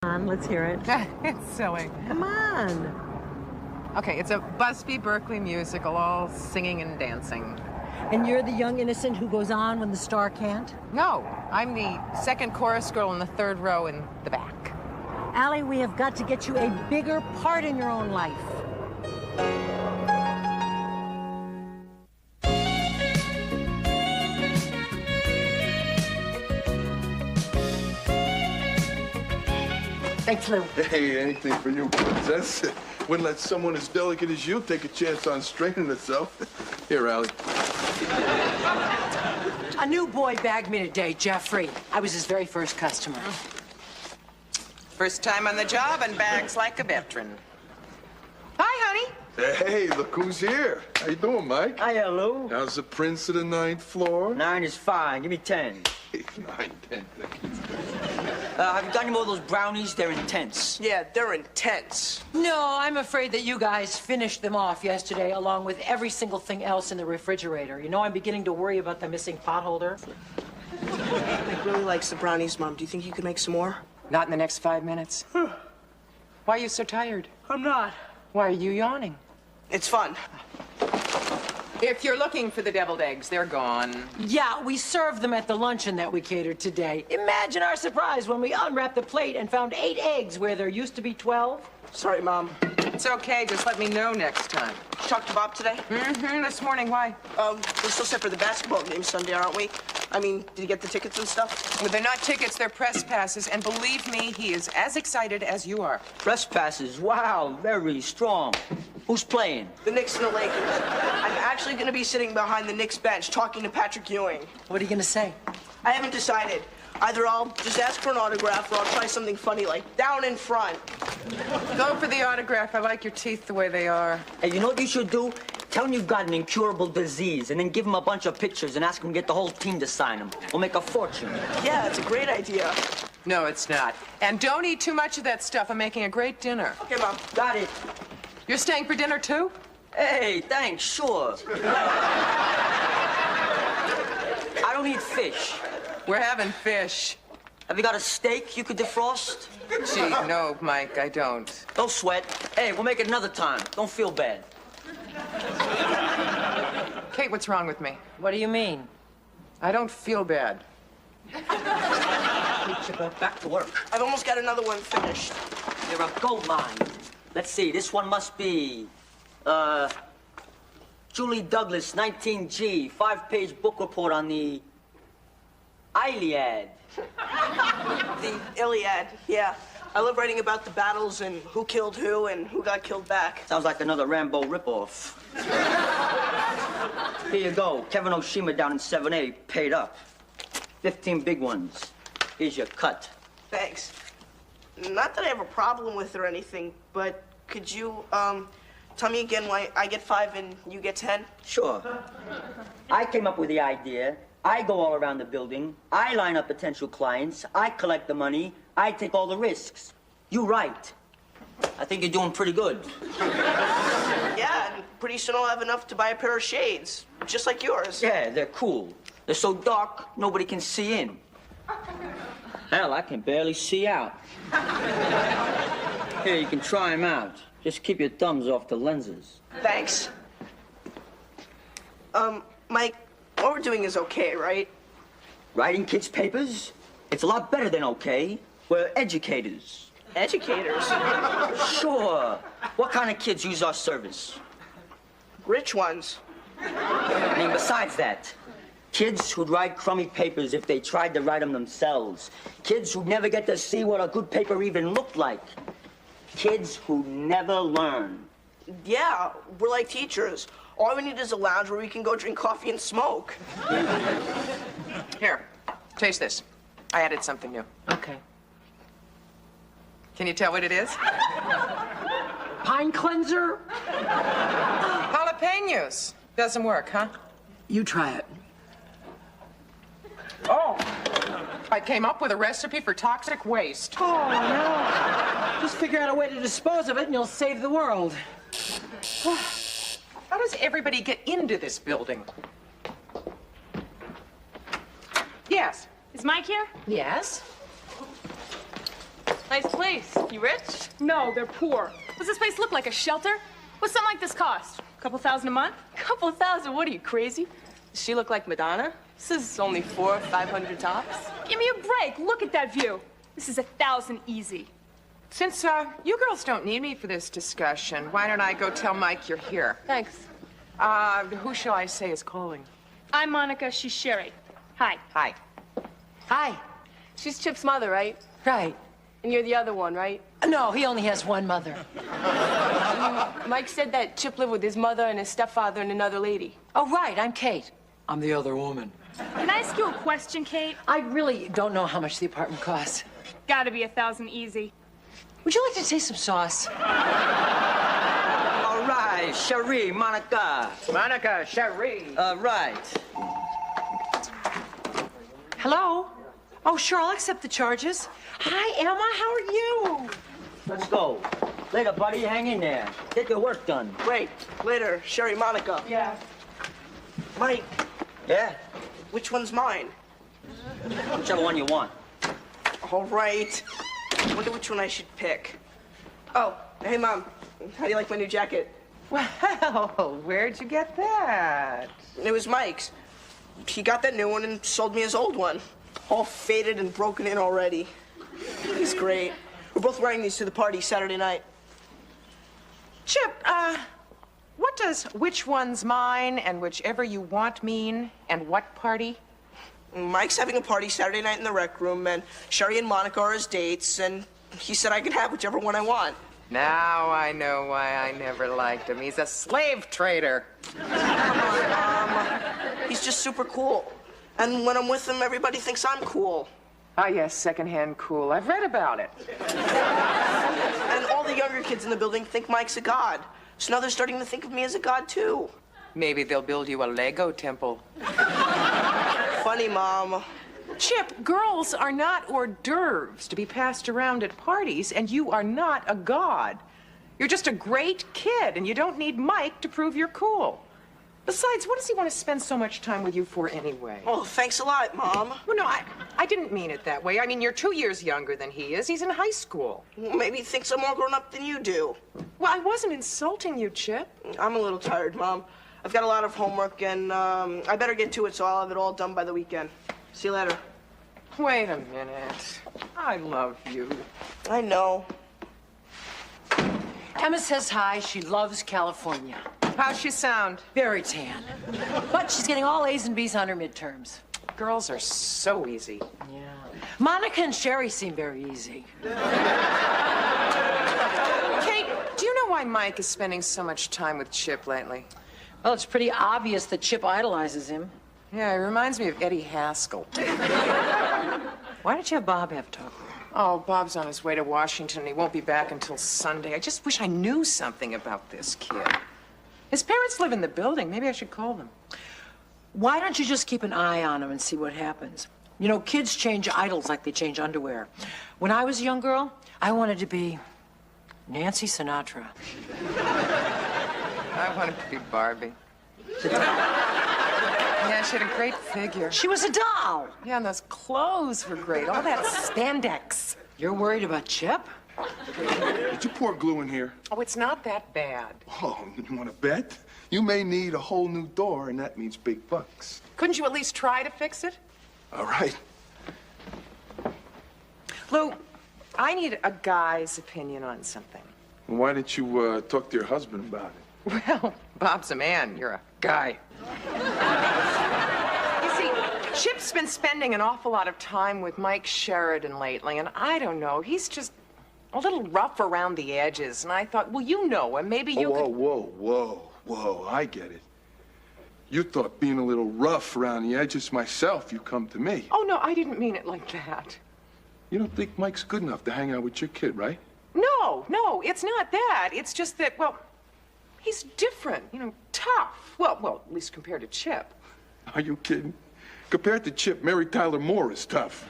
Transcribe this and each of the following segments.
on, let's hear it. It's silly. Come on. Okay, it's a Busby Berkeley musical, all singing and dancing. And you're the young innocent who goes on when the star can't? No, I'm the second chorus girl in the third row in the back. Allie, we have got to get you a bigger part in your own life. Thanks, Lou. Hey, anything for you, princess. Wouldn't let someone as delicate as you take a chance on straining herself. Here, Allie. A new boy bagged me today, Jeffrey. I was his very first customer. First time on the job and bags like a veteran. Hi, honey. Hey, look who's here. How you doing, Mike? Hiya, Lou. How's the prince of the 9th floor? 9 is fine. Give me 10. 9, 10. Have you got any more of those brownies? They're intense. Yeah, they're intense. No, I'm afraid that you guys finished them off yesterday along with every single thing else in the refrigerator. You know, I'm beginning to worry about the missing potholder. Mike really likes the brownies, Mom. Do you think you could make some more? Not in the next 5 minutes. Why are you so tired? I'm not. Why are you yawning? It's fun. If you're looking for the deviled eggs, they're gone. Yeah, we served them at the luncheon that we catered today. Imagine our surprise when we unwrapped the plate and found 8 eggs where there used to be 12. Sorry, Mom. It's okay, just let me know next time. Talk to Bob today? Mm-hmm, this morning, why? We're still set for the basketball game Sunday, aren't we? I mean, did you get the tickets and stuff? Well, they're not tickets, they're press passes, and believe me, he is as excited as you are. Press passes. Wow, very strong. Who's playing? The Knicks and the Lakers. I'm actually going to be sitting behind the Knicks bench talking to Patrick Ewing. What are you gonna say? I haven't decided. Either I'll just ask for an autograph or I'll try something funny like down in front. Go for the autograph. I like your teeth the way they are. Hey, you know what you should do? Tell him you've got an incurable disease and then give him a bunch of pictures and ask him to get the whole team to sign them. We'll make a fortune. Yeah, it's a great idea. No, it's not. And don't eat too much of that stuff. I'm making a great dinner. Okay, Mom. Got it. You're staying for dinner, too? Hey, thanks, sure. I don't eat fish. We're having fish. Have you got a steak you could defrost? Gee, no, Mike, I don't. Don't sweat. Hey, we'll make it another time. Don't feel bad. Kate, what's wrong with me? What do you mean? I don't feel bad. Back to work. I've almost got another one finished. You're a gold mine. Let's see, this one must be, Julie Douglas, 19G, 5-page book report on the Iliad. The Iliad, yeah. I love writing about the battles and who killed who and who got killed back. Sounds like another Rambo ripoff. Here you go. Kevin Oshima down in 7A, paid up. 15 big ones. Here's your cut. Thanks. Not that I have a problem with it or anything, but could you, tell me again why I get 5 and you get 10? Sure. I came up with the idea. I go all around the building. I line up potential clients. I collect the money. I take all the risks. You write. I think you're doing pretty good. Yeah, and pretty soon I'll have enough to buy a pair of shades, just like yours. Yeah, they're cool. They're so dark, nobody can see in. Hell, I can barely see out. Here, you can try them out. Just keep your thumbs off the lenses. Thanks. Mike, what we're doing is okay, right? Writing kids' papers? It's a lot better than okay. We're educators. Educators? Sure. What kind of kids use our service? Rich ones. I mean, besides that, kids who'd write crummy papers if they tried to write them themselves. Kids who'd never get to see what a good paper even looked like. Kids who never learn. Yeah, we're like teachers. All we need is a lounge where we can go drink coffee and smoke. Here, taste this. I added something new. Okay. Can you tell what it is? Pine cleanser? Jalapenos. Doesn't work, huh? You try it. Oh, I came up with a recipe for toxic waste. Oh, no. Just figure out a way to dispose of it and you'll save the world. How does everybody get into this building? Yes. Is Mike here? Yes? Nice place. You rich? No, they're poor. What's this place look like, a shelter? What's something like this cost? A couple thousand a month? Couple thousand? What are you, crazy? Does she look like Madonna? This is only 400 or 500 tops. Give me a break. Look at that view. This is 1,000 easy. Since you girls don't need me for this discussion, why don't I go tell Mike you're here? Thanks. Who shall I say is calling? I'm Monica. She's Sherry. Hi. Hi. Hi. She's Chip's mother, right? Right. And you're the other one, right? No, he only has one mother. Mike said that Chip lived with his mother and his stepfather and another lady. Oh, right. I'm Kate. I'm the other woman. Can I ask you a question, Kate? I really don't know how much the apartment costs. Gotta be 1,000 easy. Would you like to taste some sauce? All right, Cherie, Monica. Monica, Cherie. Right. Hello? Oh, sure, I'll accept the charges. Hi, Emma, how are you? Let's go. Later, buddy. Hang in there. Get your work done. Wait, later, Sherry, Monica. Yeah. Mike, Yeah? which one's mine? Whichever one you want. All right. I wonder which one I should pick. Oh, hey, Mom. How do you like my new jacket? Well, where'd you get that? It was Mike's. He got that new one and sold me his old one. All faded and broken in already. He's great. We're both wearing these to the party Saturday night. Chip, what does which one's mine and whichever you want mean, and what party? Mike's having a party Saturday night in the rec room, and Sherry and Monica are his dates, and he said I could have whichever one I want. Now I know why I never liked him. He's a slave trader. He's just super cool. And when I'm with him, everybody thinks I'm cool. Ah, yes, secondhand cool. I've read about it. And all the younger kids in the building think Mike's a god. So now they're starting to think of me as a god, too. Maybe they'll build you a Lego temple. Funny, Mom. Chip, girls are not hors d'oeuvres to be passed around at parties, and you are not a god. You're just a great kid, and you don't need Mike to prove you're cool. Besides, what does he want to spend so much time with you for anyway? Oh, thanks a lot, Mom. Well, no, I didn't mean it that way. I mean, you're 2 years younger than he is. He's in high school. Maybe he thinks I'm more grown up than you do. Well, I wasn't insulting you, Chip. I'm a little tired, Mom. I've got a lot of homework, and I better get to it, so I'll have it all done by the weekend. See you later. Wait a minute. I love you. I know. Emma says hi. She loves California. How's she sound? Very tan. But she's getting all A's and B's on her midterms. Girls are so easy. Yeah. Monica and Sherry seem very easy. Kate, do you know why Mike is spending so much time with Chip lately? Well, it's pretty obvious that Chip idolizes him. Yeah, he reminds me of Eddie Haskell. Why don't you have Bob have a talk with him? Oh, Bob's on his way to Washington, and he won't be back until Sunday. I just wish I knew something about this kid. His parents live in the building. Maybe I should call them. Why don't you just keep an eye on him and see what happens? You know, kids change idols like they change underwear. When I was a young girl, I wanted to be Nancy Sinatra. I wanted to be Barbie. Yeah, she had a great figure. She was a doll. Yeah, and those clothes were great. All that spandex. You're worried about Chip? Did you pour glue in here? Oh, it's not that bad. Oh, you want to bet? You may need a whole new door, and that means big bucks. Couldn't you at least try to fix it? All right. Lou, I need a guy's opinion on something. Why didn't you talk to your husband about it? Well, Bob's a man. You're a guy. You see, Chip's been spending an awful lot of time with Mike Sheridan lately, and I don't know, he's just a little rough around the edges. And I thought, well, you know him, maybe you could... Whoa, I get it. You thought being a little rough around the edges myself, you come to me. Oh, no, I didn't mean it like that. You don't think Mike's good enough to hang out with your kid, right? No, it's not that. It's just that, well, he's different, you know, tough. Well, at least compared to Chip. Are you kidding? Compared to Chip, Mary Tyler Moore is tough.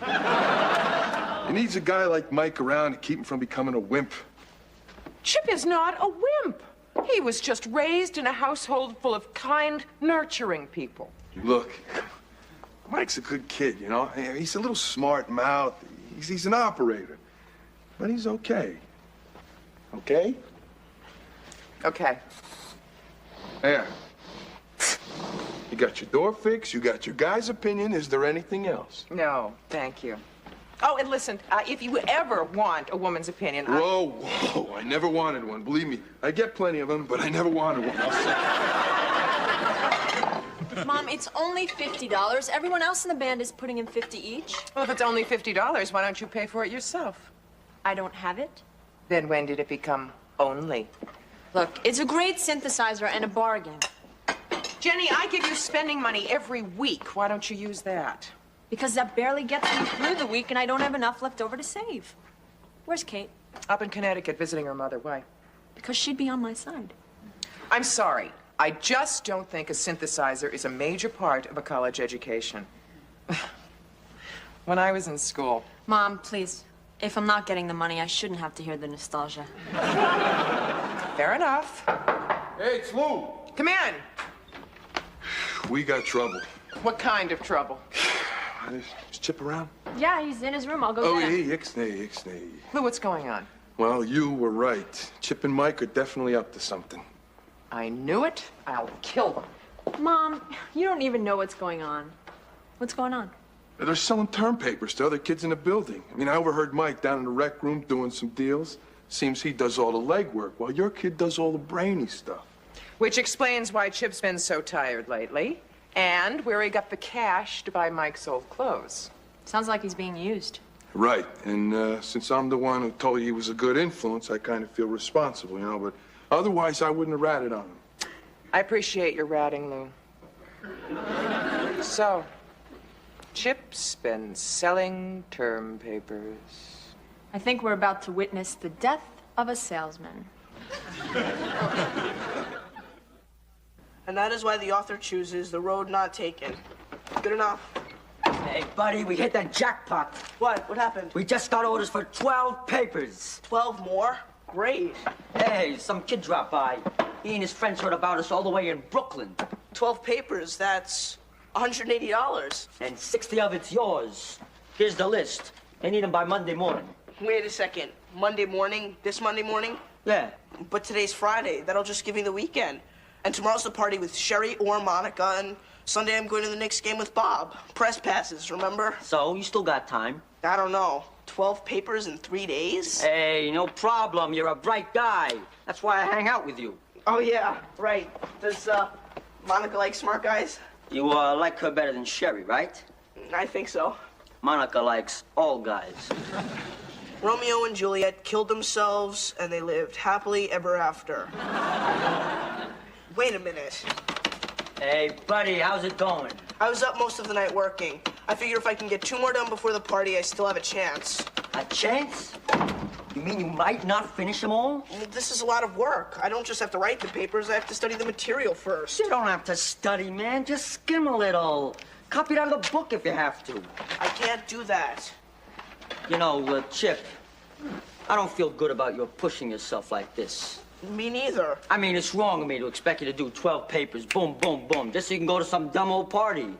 He needs a guy like Mike around to keep him from becoming a wimp. Chip is not a wimp. He was just raised in a household full of kind, nurturing people. Look, Mike's a good kid, you know? He's a little smart-mouthed. He's an operator. But he's okay. Okay? Okay. There. You got your door fixed, you got your guy's opinion. Is there anything else? No, thank you. Oh, and listen, if you ever want a woman's opinion, Whoa. I never wanted one. Believe me, I get plenty of them, but I never wanted one. I'll say. Mom, it's only $50. Everyone else in the band is putting in 50 each. Well, if it's only $50, why don't you pay for it yourself? I don't have it. Then when did it become only? Look, it's a great synthesizer and a bargain. Jenny, I give you spending money every week. Why don't you use that? Because that barely gets me through the week and I don't have enough left over to save. Where's Kate? Up in Connecticut visiting her mother. Why? Because she'd be on my side. I'm sorry. I just don't think a synthesizer is a major part of a college education. When I was in school. Mom, please. If I'm not getting the money, I shouldn't have to hear the nostalgia. Fair enough. Hey, it's Lou. Come in. We got trouble. What kind of trouble? Is Chip around? Yeah, he's in his room. I'll go Oh, get him. ixnay. Lou, what's going on? Well, you were right. Chip and Mike are definitely up to something. I knew it. I'll kill them. Mom, you don't even know what's going on. What's going on? They're selling term papers to other kids in the building. I mean, I overheard Mike down in the rec room doing some deals. Seems he does all the legwork while your kid does all the brainy stuff. Which explains why Chip's been so tired lately, and where he got the cash to buy Mike's old clothes. Sounds like he's being used. Right, and since I'm the one who told you he was a good influence, I kind of feel responsible, you know, but otherwise I wouldn't have ratted on him. I appreciate your ratting, Lou. So, Chip's been selling term papers. I think we're about to witness the death of a salesman. And that is why the author chooses the road not taken. Good enough. Hey, buddy, we hit the jackpot. What? What happened? We just got orders for 12 papers. 12 more? Great. Hey, some kid dropped by. He and his friends heard about us all the way in Brooklyn. 12 papers, that's $180. And 60 of it's yours. Here's the list. They need them by Monday morning. Wait a second. Monday morning? This Monday morning? Yeah. But today's Friday. That'll just give me the weekend. And tomorrow's the party with Sherry or Monica, and Sunday I'm going to the Knicks game with Bob. Press passes, remember? So, you still got time. I don't know. 12 papers in 3 days? Hey, no problem. You're a bright guy. That's why I hang out with you. Oh, yeah, right. Does, Monica like smart guys? You, like her better than Sherry, right? I think so. Monica likes all guys. Romeo and Juliet killed themselves, and they lived happily ever after. Wait a minute. Hey, buddy, how's it going? I was up most of the night working. I figure if I can get 2 more done before the party, I still have a chance. A chance? You mean you might not finish them all? Well, this is a lot of work. I don't just have to write the papers, I have to study the material first. You don't have to study, man. Just skim a little. Copy it out of the book if you have to. I can't do that. You know, Chip, I don't feel good about your pushing yourself like this. Me neither. I mean, it's wrong of me to expect you to do 12 papers, boom, boom, boom, just so you can go to some dumb old party.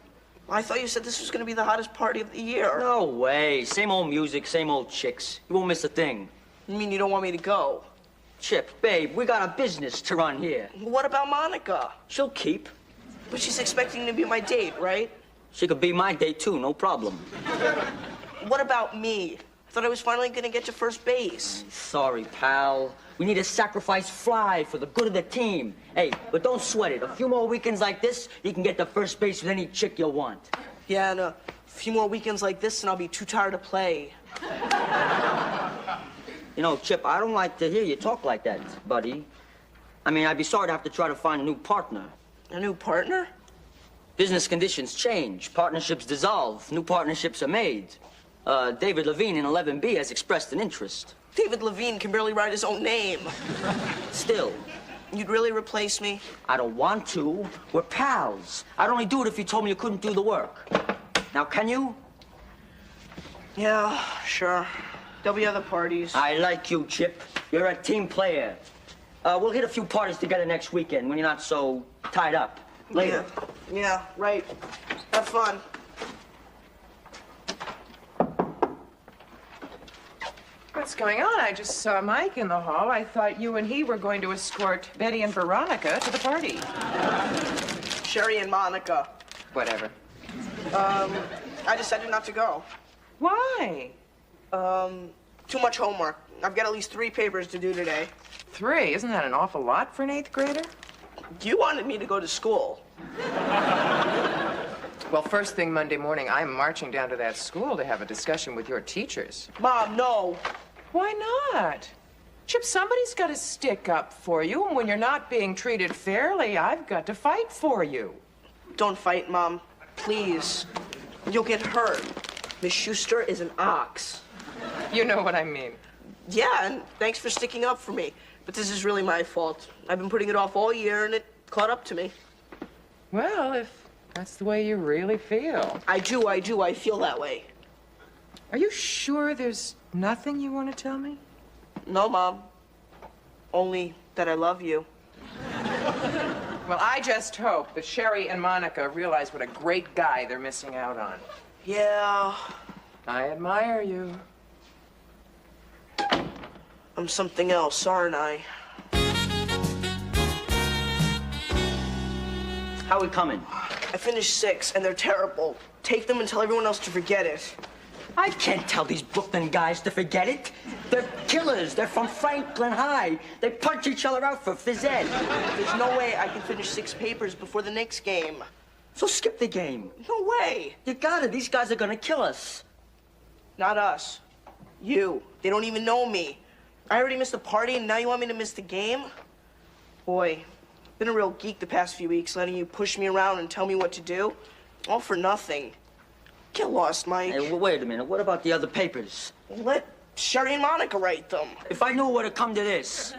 I thought you said this was going to be the hottest party of the year. No way. Same old music, same old chicks. You won't miss a thing. You mean you don't want me to go? Chip, babe, we got a business to run here. What about Monica? She'll keep. But she's expecting to be my date, right? She could be my date, too, no problem. What about me? I thought I was finally going to get to first base. Sorry, pal. We need to sacrifice fly for the good of the team. Hey, but don't sweat it. A few more weekends like this, you can get to first base with any chick you want. Yeah, and a few more weekends like this, and I'll be too tired to play. You know, Chip, I don't like to hear you talk like that, buddy. I mean, I'd be sorry to have to try to find a new partner. A new partner? Business conditions change. Partnerships dissolve. New partnerships are made. David Levine in 11B has expressed an interest. David Levine can barely write his own name. Still. You'd really replace me? I don't want to. We're pals. I'd only do it if you told me you couldn't do the work. Now, can you? Yeah, sure. There'll be other parties. I like you, Chip. You're a team player. We'll hit a few parties together next weekend when you're not so tied up. Later. Yeah, right. Have fun. what's going on? I just saw Mike in the hall. I thought you and he were going to escort Betty and Veronica to the party. Sherry and Monica. Whatever. I decided not to go. Why? Too much homework. I've got at least 3 papers to do today. 3? Isn't that an awful lot for an 8th grader? You wanted me to go to school. Well, first thing Monday morning, I'm marching down to that school to have a discussion with your teachers. Mom, no. Why not? Chip, somebody's got to stick up for you, and when you're not being treated fairly, I've got to fight for you. Don't fight, Mom. Please. You'll get hurt. Miss Schuster is an ox. You know what I mean. Yeah, and thanks for sticking up for me. But this is really my fault. I've been putting it off all year, and it caught up to me. Well, if that's the way you really feel. I do. I feel that way. Are you sure there's nothing you want to tell me? No, Mom. Only that I love you. Well, I just hope that Sherry and Monica realize what a great guy they're missing out on. Yeah. I admire you. I'm something else, aren't I? How we coming? I finished 6, and they're terrible. Take them and tell everyone else to forget it. I can't tell these Brooklyn guys to forget it. They're killers. They're from Franklin High. They punch each other out for phys ed. There's no way I can finish 6 papers before the next game. So skip the game. No way. You got it. These guys are gonna kill us. Not us. You. They don't even know me. I already missed the party, and now you want me to miss the game? Boy, been a real geek the past few weeks, letting you push me around and tell me what to do. All for nothing. Get lost, Mike. Hey, wait a minute. What about the other papers? Let Sherry and Monica write them. If I knew it would have come to this,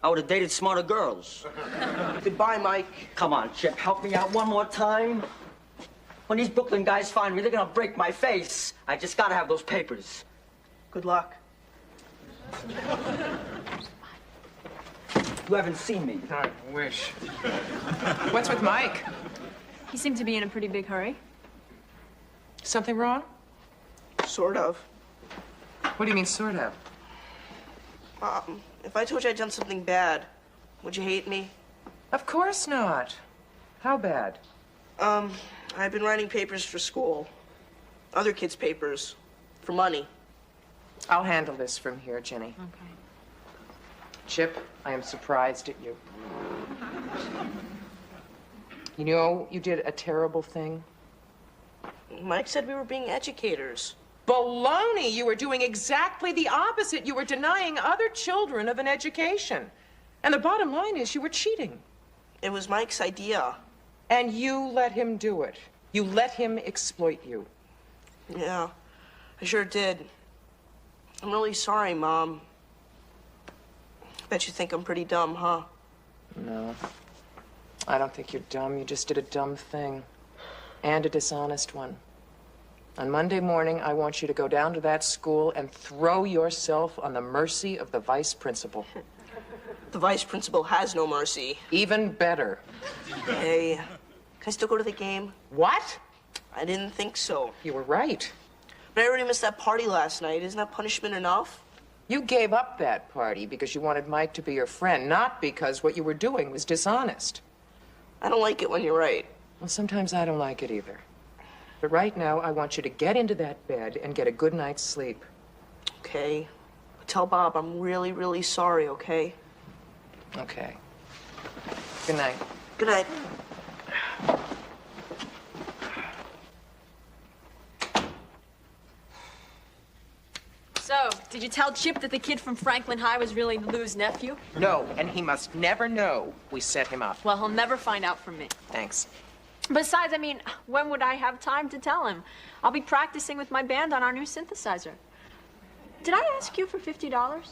I would have dated smarter girls. Goodbye, Mike. Come on, Chip. Help me out one more time. When these Brooklyn guys find me, they're gonna break my face. I just gotta have those papers. Good luck. You haven't seen me. I wish. What's with Mike? He seemed to be in a pretty big hurry. Something wrong? Sort of. What do you mean, sort of? If I told you I'd done something bad, would you hate me? Of course not. How bad? I've been writing papers for school. Other kids' papers. For money. I'll handle this from here, Jenny. Okay. Chip, I am surprised at you. You know, you did a terrible thing. Mike said we were being educators. Baloney! You were doing exactly the opposite. You were denying other children of an education. And the bottom line is you were cheating. It was Mike's idea. And you let him do it. You let him exploit you. Yeah, I sure did. I'm really sorry, Mom. Bet you think I'm pretty dumb, huh? No. I don't think you're dumb. You just did a dumb thing. And a dishonest one. On Monday morning, I want you to go down to that school and throw yourself on the mercy of the vice principal. The vice principal has no mercy. Even better. Hey, can I still go to the game? What? I didn't think so. You were right. But I already missed that party last night. Isn't that punishment enough? You gave up that party because you wanted Mike to be your friend, not because what you were doing was dishonest. I don't like it when you're right. Well, sometimes I don't like it either. But right now, I want you to get into that bed and get a good night's sleep. Okay. But tell Bob I'm really, really sorry, okay? Okay. Good night. Good night. So, did you tell Chip that the kid from Franklin High was really Lou's nephew? No, and he must never know we set him up. Well, he'll never find out from me. Thanks. Besides, I mean, when would I have time to tell him? I'll be practicing with my band on our new synthesizer. Did I ask you for $50?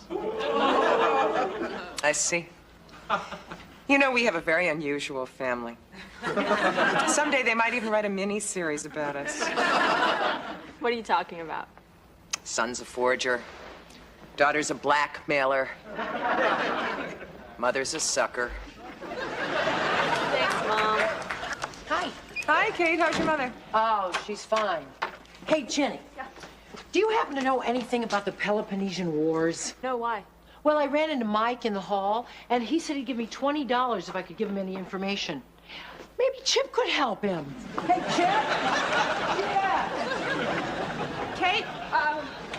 I see. You know, we have a very unusual family. Someday they might even write a mini-series about us. What are you talking about? Son's a forger. Daughter's a blackmailer. Mother's a sucker. Thanks, Mom. Hi. Hi, Kate. How's your mother? Oh, she's fine. Hey, Jenny. Yeah. Do you happen to know anything about the Peloponnesian Wars? No, why? Well, I ran into Mike in the hall, and he said he'd give me $20 if I could give him any information. Maybe Chip could help him. Hey, Chip? Yeah. Kate,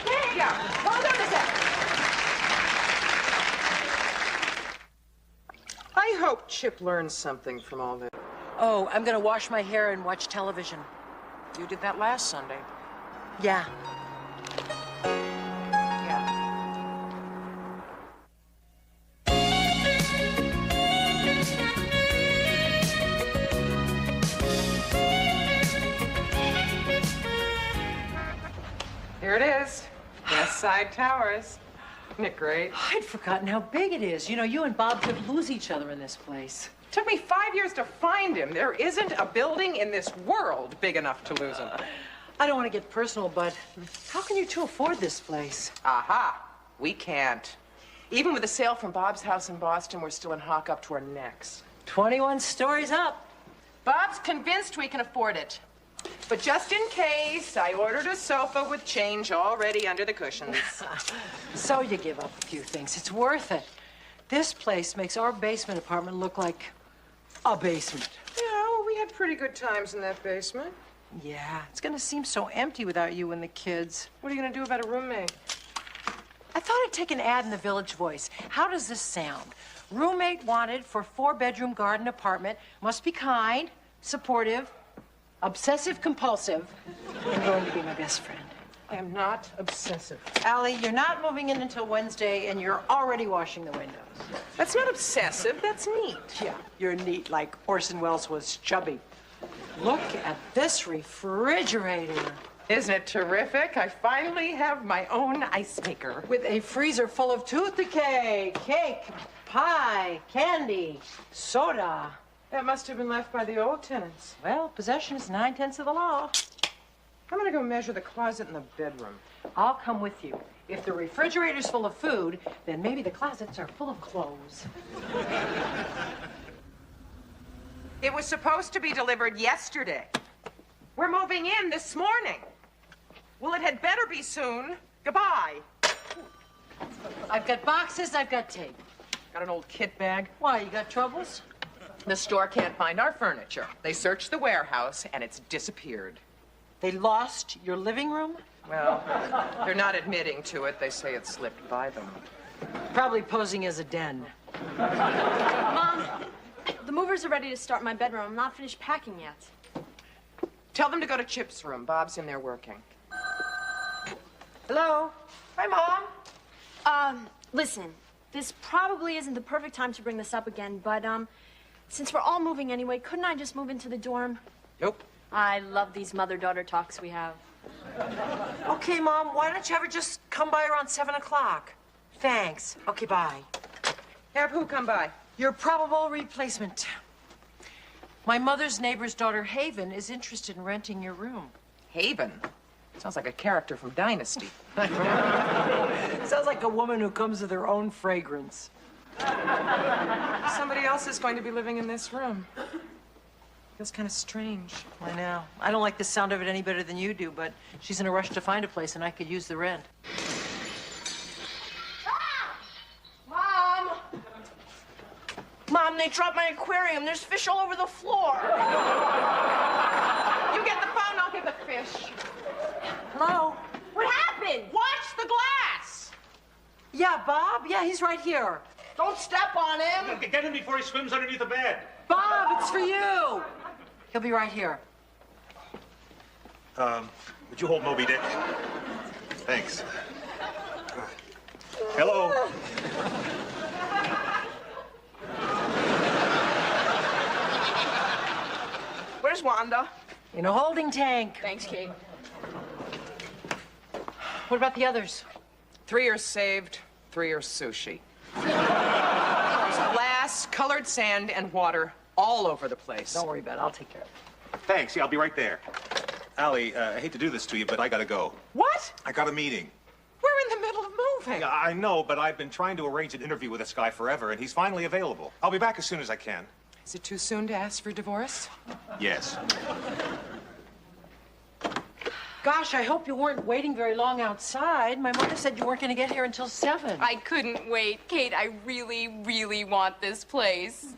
Kate, yeah, hold on a sec. I hope Chip learns something from all this. Oh, I'm gonna wash my hair and watch television. You did that last Sunday. Yeah. Here it is. West Side Towers. Isn't it great? I'd forgotten how big it is. You know, you and Bob could lose each other in this place. Took me 5 years to find him. There isn't a building in this world big enough to lose him. I don't want to get personal, but how can you two afford this place? Aha. We can't. Even with a sale from Bob's house in Boston, we're still in hock up to our necks. 21 stories up. Bob's convinced we can afford it. But just in case, I ordered a sofa with change already under the cushions. So you give up a few things. It's worth it. This place makes our basement apartment look like a basement. Yeah, well, we had pretty good times in that basement. Yeah, it's gonna seem so empty without you and the kids. What are you gonna do about a roommate? I thought I'd take an ad in the Village Voice. How does this sound? Roommate wanted for 4-bedroom garden apartment. Must be kind, supportive, obsessive compulsive, and going to be my best friend. I am not obsessive. Allie, you're not moving in until Wednesday, and you're already washing the windows. That's not obsessive, that's neat. Yeah, you're neat like Orson Welles was chubby. Look at this refrigerator. Isn't it terrific? I finally have my own ice maker. With a freezer full of tooth decay, cake, pie, candy, soda. That must have been left by the old tenants. Well, possession is 9/10 of the law. I'm gonna go measure the closet in the bedroom. I'll come with you. If the refrigerator's full of food, then maybe the closets are full of clothes. It was supposed to be delivered yesterday. We're moving in this morning. Well, it had better be soon. Goodbye. I've got boxes, I've got tape. Got an old kit bag. Why, you got troubles? The store can't find our furniture. They searched the warehouse, and it's disappeared. They lost your living room? Well, they're not admitting to it. They say it slipped by them. Probably posing as a den. Mom, the movers are ready to start my bedroom. I'm not finished packing yet. Tell them to go to Chip's room. Bob's in there working. Hello? Hi, Mom. Listen, this probably isn't the perfect time to bring this up again, but, since we're all moving anyway, couldn't I just move into the dorm? Nope. I love these mother-daughter talks we have. Okay, Mom, why don't you ever just come by around 7 o'clock? Thanks. Okay, bye. Have who come by? Your probable replacement. My mother's neighbor's daughter, Haven, is interested in renting your room. Haven. Sounds like a character from Dynasty. Sounds like a woman who comes with her own fragrance. Somebody else is going to be living in this room. Feels kind of strange. I know. I don't like the sound of it any better than you do, but she's in a rush to find a place, and I could use the rent. Mom! Mom, they dropped my aquarium. There's fish all over the floor. You get the phone, I'll get the fish. Hello? What happened? Watch the glass! Yeah, Bob? Yeah, he's right here. Don't step on him. Get him before he swims underneath the bed. Bob, it's for you. He'll be right here. Would you hold Moby Dick? Thanks. Hello. Where's Wanda? In a holding tank. Thanks, Kate. What about the others? 3 are saved, 3 are sushi. There's glass, colored sand, and water all over the place. Don't worry about it. I'll take care of it. Thanks. Yeah, I'll be right there. Allie, I hate to do this to you, but I gotta go. What? I got a meeting. We're in the middle of moving. Yeah, I know, but I've been trying to arrange an interview with this guy forever, and he's finally available. I'll be back as soon as I can. Is it too soon to ask for divorce? Yes. Gosh, I hope you weren't waiting very long outside. My mother said you weren't going to get here until 7. I couldn't wait. Kate, I really, really want this place.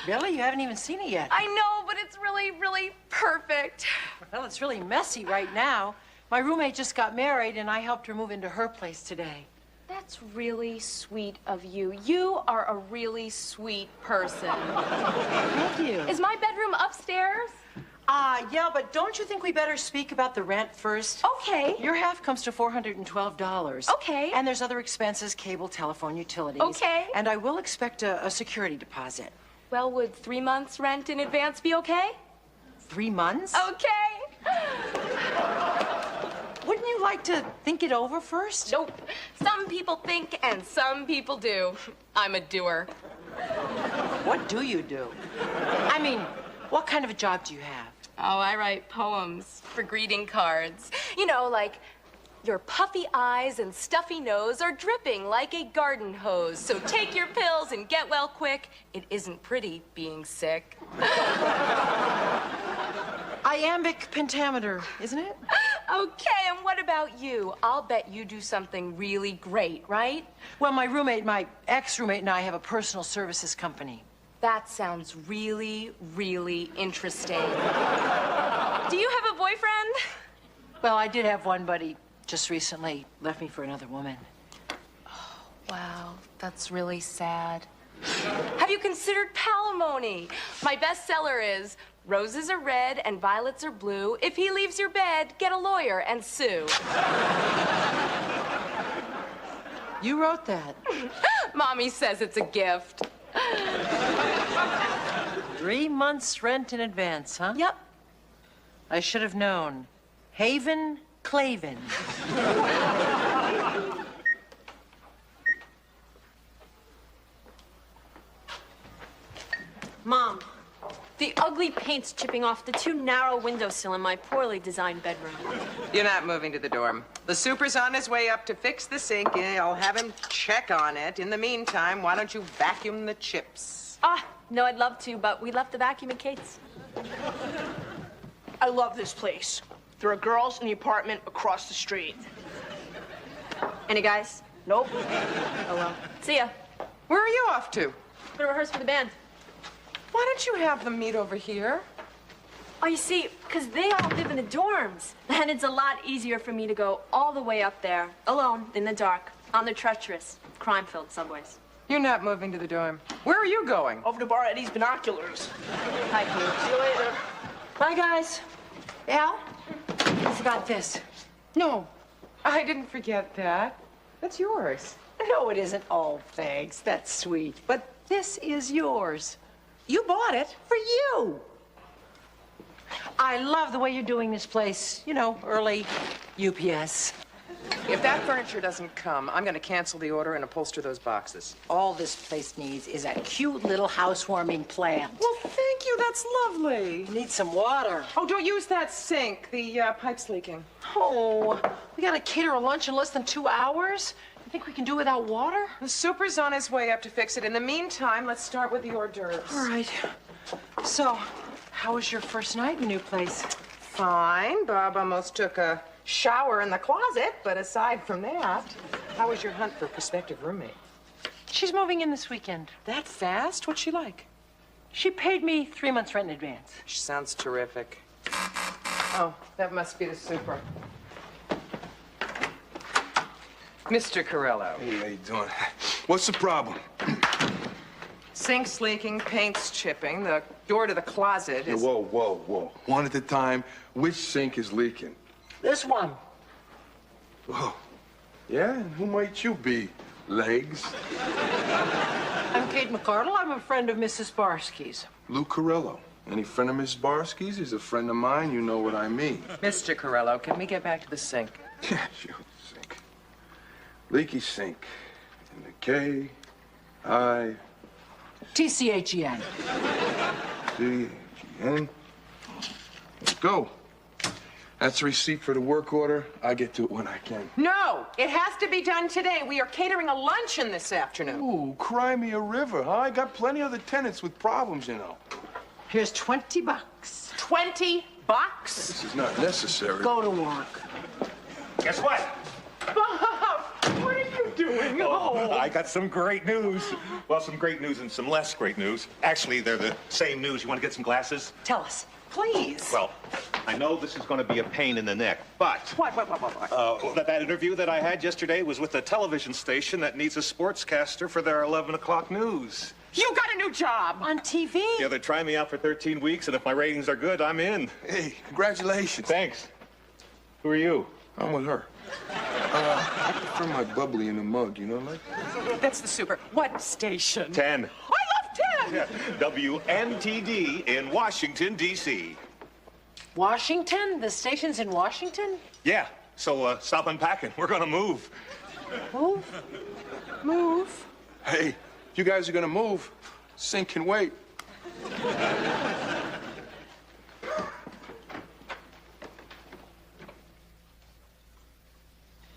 Really? You haven't even seen it yet. I know, but it's really, really perfect. Well, it's really messy right now. My roommate just got married, and I helped her move into her place today. That's really sweet of you. You are a really sweet person. Thank you. Is my bedroom upstairs? Yeah, but don't you think we better speak about the rent first? Okay. Your half comes to $412. Okay. And there's other expenses, cable, telephone, utilities. Okay. And I will expect a security deposit. Well, would 3 months rent in advance be okay? 3 months? Okay. Wouldn't you like to think it over first? Nope. Some people think and some people do. I'm a doer. What do you do? I mean, what kind of a job do you have? Oh, I write poems for greeting cards. You know, like, your puffy eyes and stuffy nose are dripping like a garden hose. So take your pills and get well quick. It isn't pretty being sick. Iambic pentameter, isn't it? Okay, and what about you? I'll bet you do something really great, right? Well, my ex-roommate and I have a personal services company. That sounds really, really interesting. Do you have a boyfriend? Well, I did have one, but he just recently left me for another woman. Oh, wow, that's really sad. Have you considered palimony? My bestseller is Roses Are Red and Violets Are Blue. If he leaves your bed, get a lawyer and sue. You wrote that. Mommy says it's a gift. 3 months rent in advance, huh? Yep. I should have known. Haven Clavin. Mom, the ugly paint's chipping off the too narrow windowsill in my poorly designed bedroom. You're not moving to the dorm. The super's on his way up to fix the sink. I'll have him check on it. In the meantime, why don't you vacuum the chips? No, I'd love to, but we left the vacuum at Kate's. I love this place. There are girls in the apartment across the street. Any guys? Nope. Oh, well. See ya. Where are you off to? Gonna rehearse for the band. Why don't you have them meet over here? Oh, you see, because they all live in the dorms. And it's a lot easier for me to go all the way up there, alone, in the dark, on the treacherous, crime-filled subways. You're not moving to the dorm. Where are you going? Over to Bar Eddie's binoculars. Hi, Kate. See you later. Bye, guys. Al, you forgot this. No, I didn't forget that. That's yours. No, it isn't. Oh, thanks. That's sweet. But this is yours. You bought it for you. I love the way you're doing this place. You know, early UPS. If that furniture doesn't come, I'm going to cancel the order and upholster those boxes. All this place needs is a cute little housewarming plant. Well, thank you. That's lovely. Need some water. Oh, don't use that sink. The pipe's leaking. Oh, we gotta cater a lunch in less than 2 hours? You think we can do without water? The super's on his way up to fix it. In the meantime, let's start with the hors d'oeuvres. All right. So, how was your first night in the new place? Fine. Bob almost took a shower in the closet, but aside from that, how was your hunt for a prospective roommate? She's moving in this weekend. That fast? What's she like? She paid me 3 months rent in advance. She sounds terrific. Oh, that must be the super. Mr. Corello. Hey, how you doing? What's the problem? Sink's leaking, paint's chipping, the door to the closet is... Whoa, whoa, whoa. One at a time. Which sink is leaking? This one. Oh, yeah? And who might you be, Legs? I'm Kate McCardle. I'm a friend of Mrs. Barsky's. Lou Corello. Any friend of Miss Barsky's is a friend of mine. You know what I mean. Mr. Corello, can we get back to the sink? Yeah, sure. Sink. Leaky sink. In the K-I... TCHEN. C-H-E-N. Let's go. That's a receipt for the work order. I get to it when I can. No, it has to be done today. We are catering a luncheon this afternoon. Ooh, cry me a river, huh? I got plenty of the tenants with problems, you know. Here's $20. $20? box. This is not necessary. Go to work. Guess what? Bob, what are you doing? Oh. I got some great news. Well, some great news and some less great news. Actually, they're the same news. You want to get some glasses? Tell us, please. Well, I know this is going to be a pain in the neck, but... What? That interview that I had yesterday was with a television station that needs a sportscaster for their 11 o'clock news. You got a new job. On TV? Yeah, they're trying me out for 13 weeks, and if my ratings are good, I'm in. Hey, congratulations. Thanks. Who are you? I'm with her. I prefer my bubbly in the mug, you know, like? That's the super. What station? 10. I love 10. Yeah. WNTD in Washington, D.C. Washington? The station's in Washington? Yeah, so stop unpacking. We're gonna move. Move. Hey, if you guys are gonna move, Sink can wait.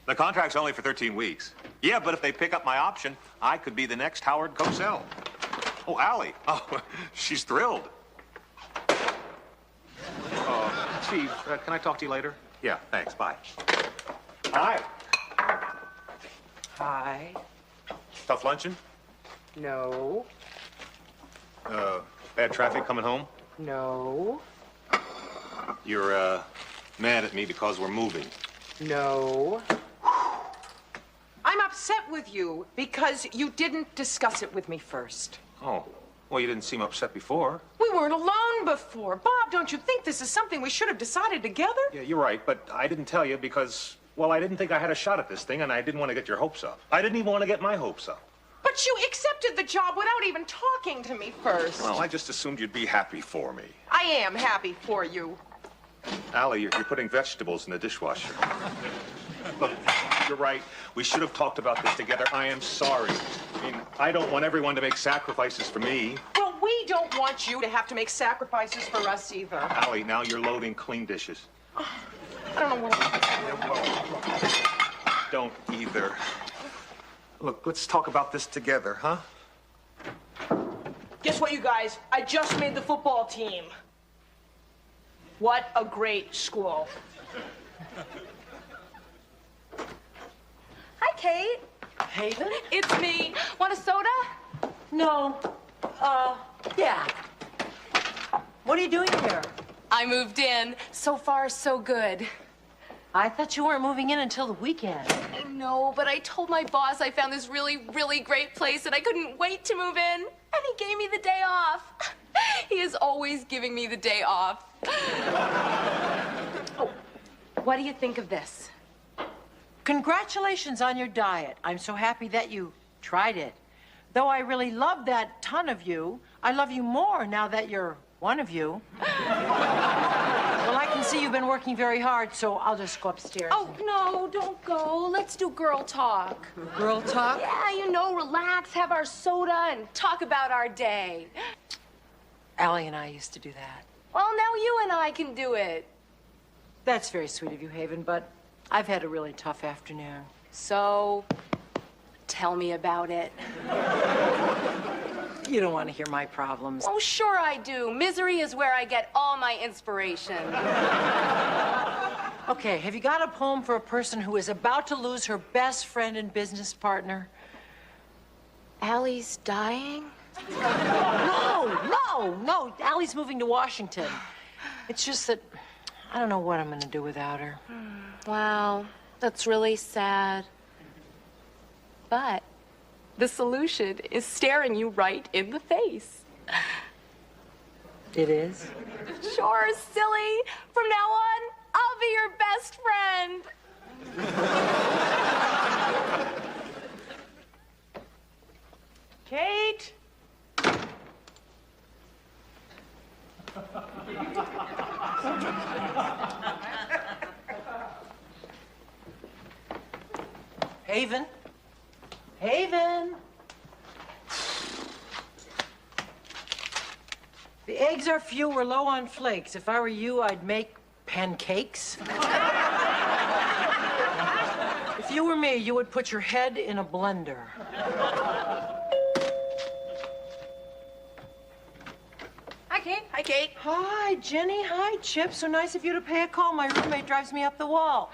The contract's only for 13 weeks. Yeah, but if they pick up my option, I could be the next Howard Cosell. Oh, Allie. Oh, she's thrilled. Chief, can I talk to you later? Yeah, thanks. Bye. Hi. Hi. Tough luncheon? No. Bad traffic coming home? No. You're, mad at me because we're moving. No. I'm upset with you because you didn't discuss it with me first. Oh, well, you didn't seem upset before. We weren't alone before. Bob, don't you think this is something we should have decided together? Yeah, you're right, but I didn't tell you because, well, I didn't think I had a shot at this thing, and I didn't want to get your hopes up. I didn't even want to get my hopes up. But you accepted the job without even talking to me first. Well, I just assumed you'd be happy for me. I am happy for you. Allie, you're putting vegetables in the dishwasher. Look, you're right. We should have talked about this together. I am sorry. I mean, I don't want everyone to make sacrifices for me. Well, we don't want you to have to make sacrifices for us either. Allie, now you're loading clean dishes. I don't know what Don't either. Look, let's talk about this together, huh? Guess what, you guys? I just made the football team. What a great school. Hi, Kate. Haven? It's me. Want a soda? No. Yeah. What are you doing here? I moved in. So far, so good. I thought you weren't moving in until the weekend. I know, but I told my boss I found this really, really great place and I couldn't wait to move in. And he gave me the day off. He is always giving me the day off. Oh, what do you think of this? Congratulations on your diet. I'm so happy that you tried it. Though I really love that ton of you, I love you more now that you're one of you. Well, I can see you've been working very hard, so I'll just go upstairs. Oh, no, don't go. Let's do girl talk. Girl talk? Yeah, you know, relax, have our soda, and talk about our day. Allie and I used to do that. Well, now you and I can do it. That's very sweet of you, Haven, but I've had a really tough afternoon. So, tell me about it. You don't want to hear my problems. Oh, sure I do. Misery is where I get all my inspiration. Okay, have you got a poem for a person who is about to lose her best friend and business partner? Allie's dying? No. Allie's moving to Washington. It's just that I don't know what I'm going to do without her. Wow, that's really sad. But the solution is staring you right in the face. It is? Sure, silly. From now on, I'll be your best friend. Kate? Haven? Haven? The eggs are few, we're low on flakes. If I were you, I'd make pancakes. If you were me, you would put your head in a blender. Hi, Kate. Hi, Kate. Hi, Jenny. Hi, Chip. So nice of you to pay a call. My roommate drives me up the wall.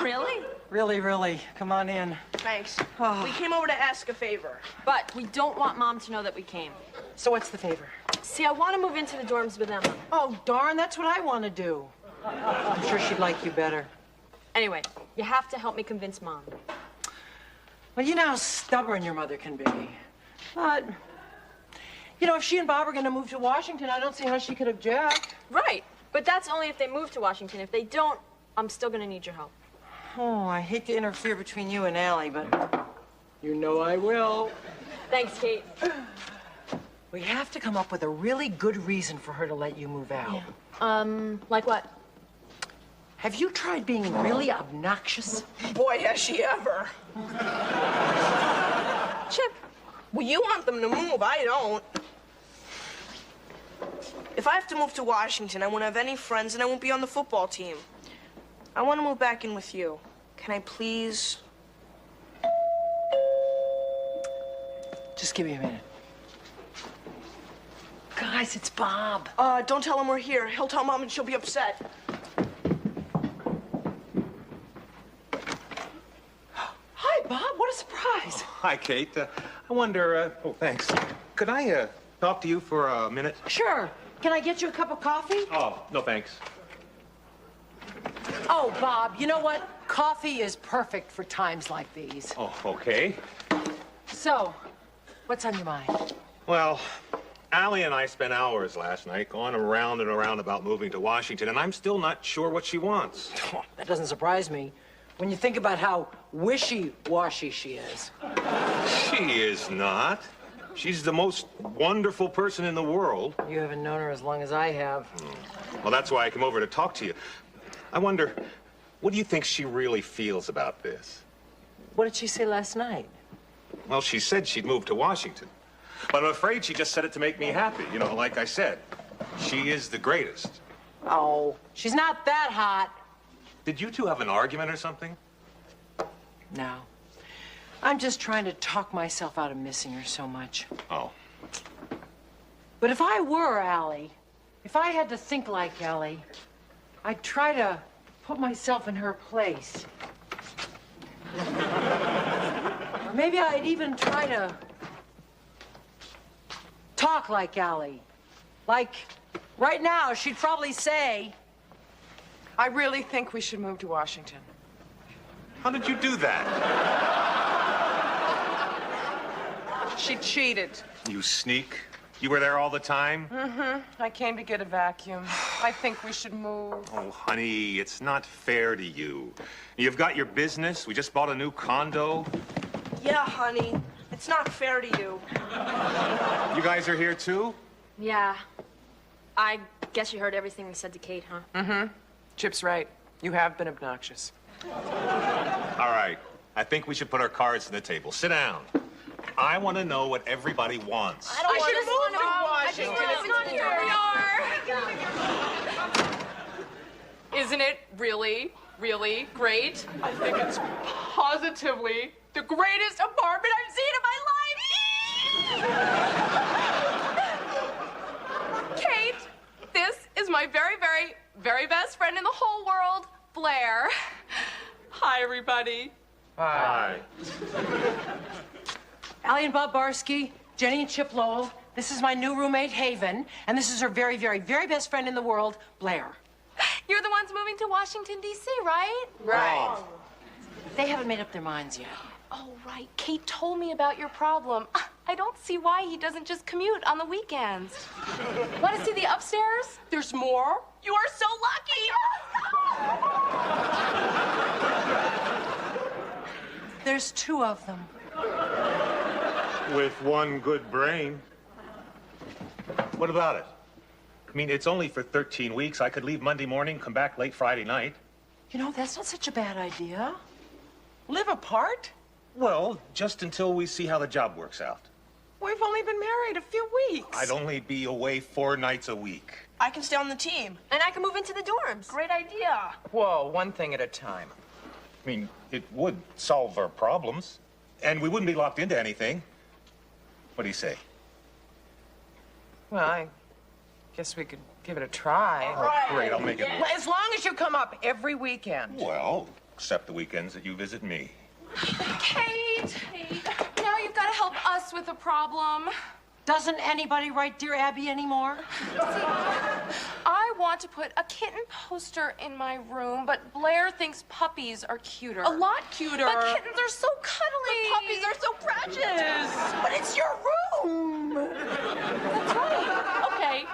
Really? Really, really. Come on in. Thanks. We came over to ask a favor. But we don't want Mom to know that we came. So what's the favor? See, I want to move into the dorms with Emma. Oh, darn, that's what I want to do. I'm sure she'd like you better. Anyway, you have to help me convince Mom. Well, you know how stubborn your mother can be. But, you know, if she and Bob are going to move to Washington, I don't see how she could object. Right. But that's only if they move to Washington. If they don't, I'm still going to need your help. Oh, I hate to interfere between you and Allie, but you know I will. Thanks, Kate. We have to come up with a really good reason for her to let you move out. Yeah. Like what? Have you tried being really obnoxious? Boy, has she ever. Chip, well, you want them to move. I don't. If I have to move to Washington, I won't have any friends and I won't be on the football team. I want to move back in with you. Can I please? Just give me a minute. Guys, it's Bob. Don't tell him we're here. He'll tell Mom and she'll be upset. Hi, Bob. What a surprise. Hi, Kate. I wonder, oh, thanks. Could I, talk to you for a minute? Sure. Can I get you a cup of coffee? Oh, no, thanks. Oh, Bob, you know what? Coffee is perfect for times like these. Oh, okay. So, what's on your mind? Well, Allie and I spent hours last night going around and around about moving to Washington, and I'm still not sure what she wants. Oh, that doesn't surprise me when you think about how wishy-washy she is. She is not. She's the most wonderful person in the world. You haven't known her as long as I have. Well, that's why I came over to talk to you. I wonder, what do you think she really feels about this? What did she say last night? Well, she said she'd move to Washington. But I'm afraid she just said it to make me happy. You know, like I said, she is the greatest. Oh, she's not that hot. Did you two have an argument or something? No. I'm just trying to talk myself out of missing her so much. Oh. But if I were Allie, if I had to think like Allie, I'd try to put myself in her place. Or maybe I'd even try to talk like Allie. Like, right now, she'd probably say, I really think we should move to Washington. How did you do that? She cheated. You sneak. You were there all the time? Mm-hmm. I came to get a vacuum. I think we should move. Oh, honey, it's not fair to you. You've got your business. We just bought a new condo. Yeah, honey. It's not fair to you. You guys are here too? Yeah. I guess you heard everything we said to Kate, huh? Mm-hmm. Chip's right. You have been obnoxious. All right. I think we should put our cards on the table. Sit down. I want to know what everybody wants. I don't want to move to Washington. Isn't it really, really great? I think it's positively the greatest apartment I've seen in my life. Kate, this is my very, very, very best friend in the whole world, Blair. Hi, everybody. Hi. Allie and Bob Barsky, Jenny and Chip Lowell, this is my new roommate, Haven, and this is her very, very, very best friend in the world, Blair. You're the ones moving to Washington, D.C., right? Right. They haven't made up their minds yet. Oh, right. Kate told me about your problem. I don't see why he doesn't just commute on the weekends. Want to see the upstairs? There's more? You are so lucky. There's two of them. With one good brain. What about it? I mean, it's only for 13 weeks. I could leave Monday morning, come back late Friday night. You know, that's not such a bad idea. Live apart? Well, just until we see how the job works out. We've only been married a few weeks. I'd only be away 4 nights a week. I can stay on the team. And I can move into the dorms. Great idea. Whoa, one thing at a time. I mean, it would solve our problems. And we wouldn't be locked into anything. What do you say? Well, I guess we could give it a try. Oh, great, I'll make it. Well, as long as you come up every weekend. Well, except the weekends that you visit me. Kate, now you've got to help us with a problem. Doesn't anybody write Dear Abby anymore? See, I want to put a kitten poster in my room, but Blair thinks puppies are cuter. A lot cuter. But kittens are so cuddly. But puppies are so precious. But it's your room. That's right. Okay.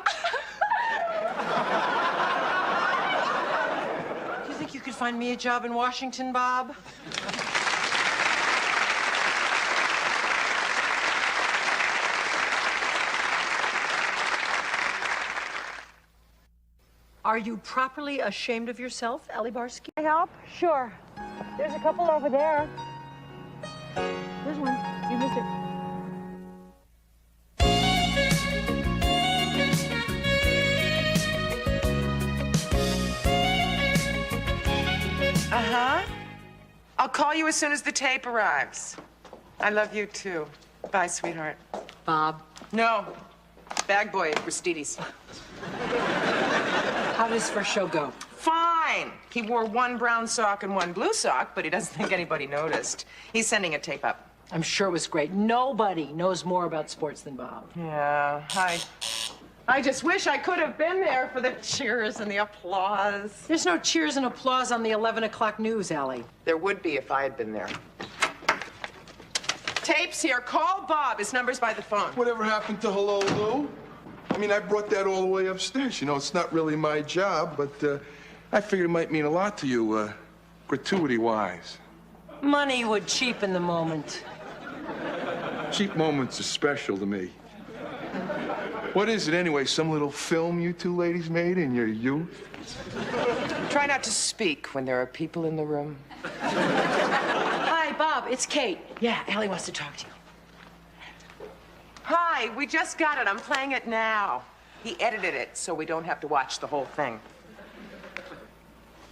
Do you think you could find me a job in Washington, Bob? Are you properly ashamed of yourself, Allie Barsky? Can I help? Sure. There's a couple over there. There's one. You missed it. Uh-huh. I'll call you as soon as the tape arrives. I love you, too. Bye, sweetheart. Bob, No. Bag boy at Aristides. how does first show go? Fine. He wore one brown sock and one blue sock, but he doesn't think anybody noticed. He's sending a tape up. I'm sure it was great. Nobody knows more about sports than Bob. Yeah, I just wish I could have been there for the cheers and the applause. There's no cheers and applause on the 11 o'clock news, Allie. There would be if I had been there. Tape's here. Call Bob. His number's by the phone. Whatever happened to Hello, Lou? I mean, I brought that all the way upstairs. You know, it's not really my job, but I figured it might mean a lot to you, gratuity-wise. Money would cheapen the moment. Cheap moments are special to me. What is it, anyway? Some little film you two ladies made in your youth? Try not to speak when there are people in the room. Hi, Bob. It's Kate. Yeah, Allie wants to talk to you. Hi, we just got it. I'm playing it now. He edited it so we don't have to watch the whole thing.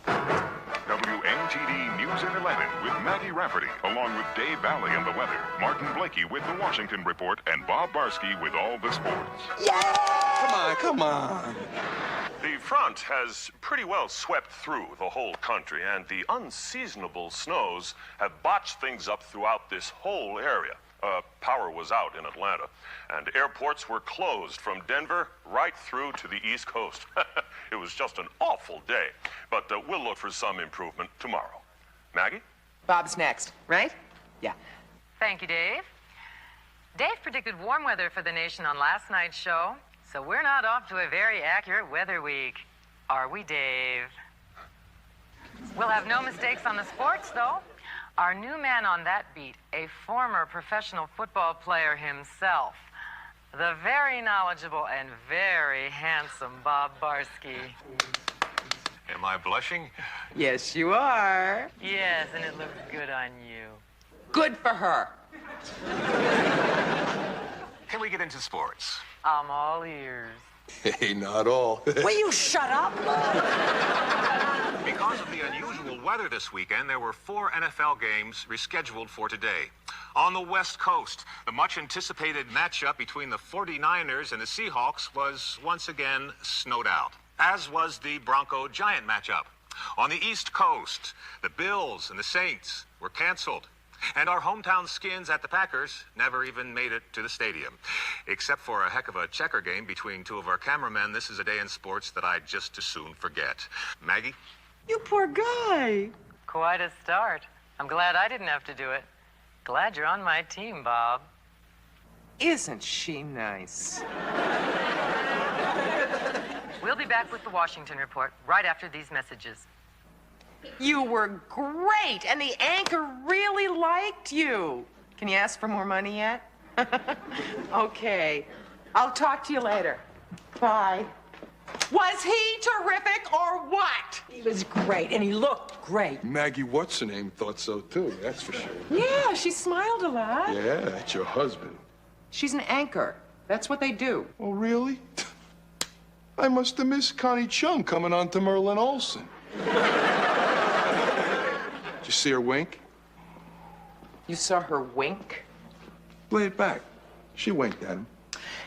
WNTD News at 11 with Maggie Rafferty, along with Dave Valley and the weather, Martin Blakey with the Washington Report, and Bob Barsky with all the sports. Come on. The front has pretty well swept through the whole country, and the unseasonable snows have botched things up throughout this whole area. Power was out in Atlanta, and airports were closed from Denver right through to the East Coast. It was just an awful day, but we'll look for some improvement tomorrow. Maggie? Bob's next, right? Yeah. Thank you, Dave. Dave predicted warm weather for the nation on last night's show, so we're not off to a very accurate weather week. Are we, Dave? We'll have no mistakes on the sports, though. Our new man on that beat, a former professional football player himself, the very knowledgeable and very handsome Bob Barsky. Am I blushing? Yes, you are. Yes, and it looks good on you. Good for her. Can we get into sports? I'm all ears. Hey, not all. Will you shut up? Because of the unusual weather this weekend, there were 4 NFL games rescheduled for today. On the West Coast, the much-anticipated matchup between the 49ers and the Seahawks was once again snowed out, as was the Bronco-Giant matchup. On the East Coast, the Bills and the Saints were canceled. And our hometown Skins at the Packers never even made it to the stadium. Except for a heck of a checker game between 2 of our cameramen, this is a day in sports that I'd just as soon forget. Maggie? You poor guy. Quite a start. I'm glad I didn't have to do it. Glad you're on my team, Bob. Isn't she nice? We'll be back with the Washington Report right after these messages. You were great, and the anchor really liked you. Can you ask for more money yet? Okay. I'll talk to you later. Bye. Was he terrific or what? He was great, and he looked great. Maggie What's-Her-Name thought so, too, that's for sure. Yeah, she smiled a lot. Yeah, that's your husband. She's an anchor. That's what they do. Oh, really? I must have missed Connie Chung coming on to Merlin Olsen. Did you see her wink? You saw her wink? Play it back. She winked at him.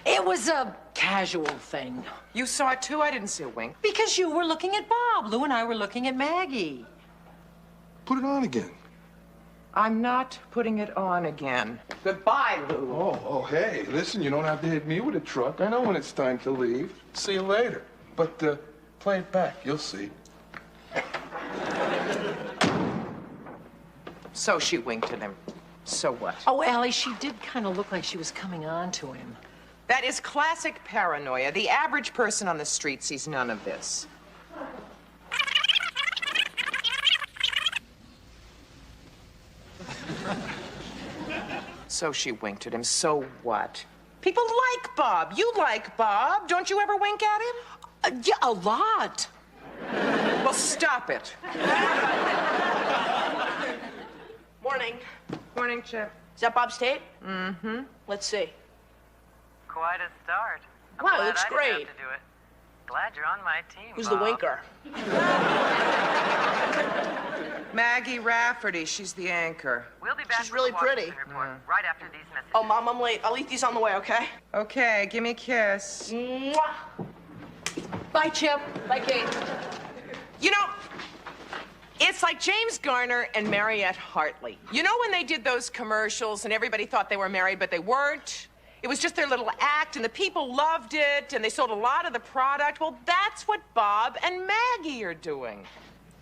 It was a casual thing. You saw it too? I didn't see a wink. Because you were looking at Bob. Lou and I were looking at Maggie. Put it on again. I'm not putting it on again. Goodbye, Lou. Oh, hey, listen, you don't have to hit me with a truck. I know when it's time to leave. See you later. But, play it back. You'll see. So she winked at him. So what? Oh, Allie, she did kind of look like she was coming on to him. That is classic paranoia. The average person on the street sees none of this. So she winked at him. So what? People like Bob. You like Bob. Don't you ever wink at him? Yeah, a lot. Well, stop it. Morning. Morning, Chip. Is that Bob's tape? Mm-hmm. Let's see. Quite a start. I'm Wow, it glad looks I didn't great. have to do it. Glad you're on my team, Who's Bob. the winker? Maggie Rafferty. She's the anchor. We'll be back She's with really the Washington pretty. Report right after these messages. Oh, Mom, I'm late. I'll eat these on the way, okay? Okay, give me a kiss. Mwah. Bye, Chip. Bye, Kate. You know, it's like James Garner and Mariette Hartley. You know when they did those commercials and everybody thought they were married, but they weren't? It was just their little act, and the people loved it, and they sold a lot of the product. Well, that's what Bob and Maggie are doing.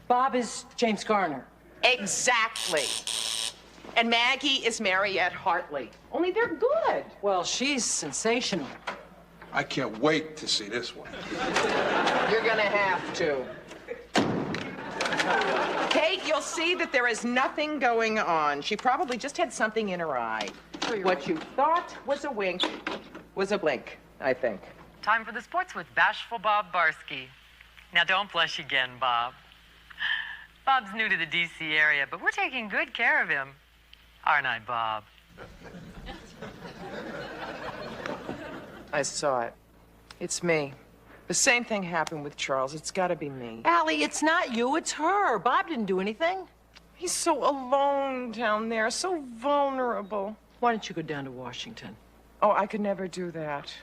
Bob is James Garner. Exactly. And Maggie is Mariette Hartley. Only they're good. Well, she's sensational. I can't wait to see this one. You're gonna have to. Kate, you'll see that there is nothing going on. She probably just had something in her eye. What you thought was a wink was a blink, I think. Time for the sports with bashful Bob Barsky. Now, don't blush again, Bob. Bob's new to the D.C. area, but we're taking good care of him. Aren't I, Bob? I saw it. It's me. The same thing happened with Charles. It's got to be me. Allie, it's not you, it's her. Bob didn't do anything. He's so alone down there, so vulnerable. Why don't you go down to Washington? Oh, I could never do that.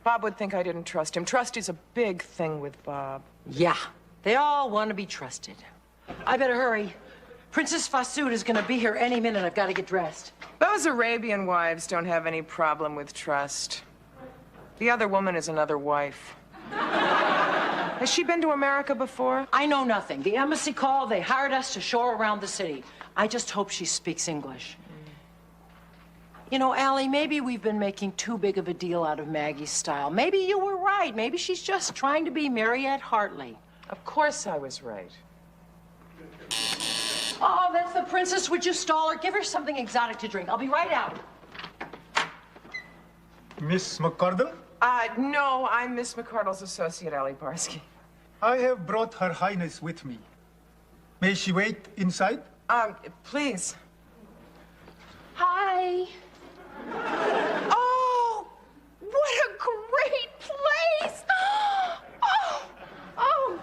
Bob would think I didn't trust him. Trust is a big thing with Bob. Yeah, they all want to be trusted. I better hurry. Princess Fasood is going to be here any minute. I've got to get dressed. Those Arabian wives don't have any problem with trust. The other woman is another wife. Has she been to America before? I know nothing. The embassy called. They hired us to show her around the city. I just hope she speaks English. You know, Allie, maybe we've been making too big of a deal out of Maggie's style. Maybe you were right. Maybe she's just trying to be Mariette Hartley. Of course I was right. Oh, that's the princess. Would you stall her? Give her something exotic to drink. I'll be right out. Miss McCardle? No, I'm Miss McCardle's associate, Allie Barsky. I have brought Her Highness with me. May she wait inside? Please. Hi. Oh, what a great place. Oh,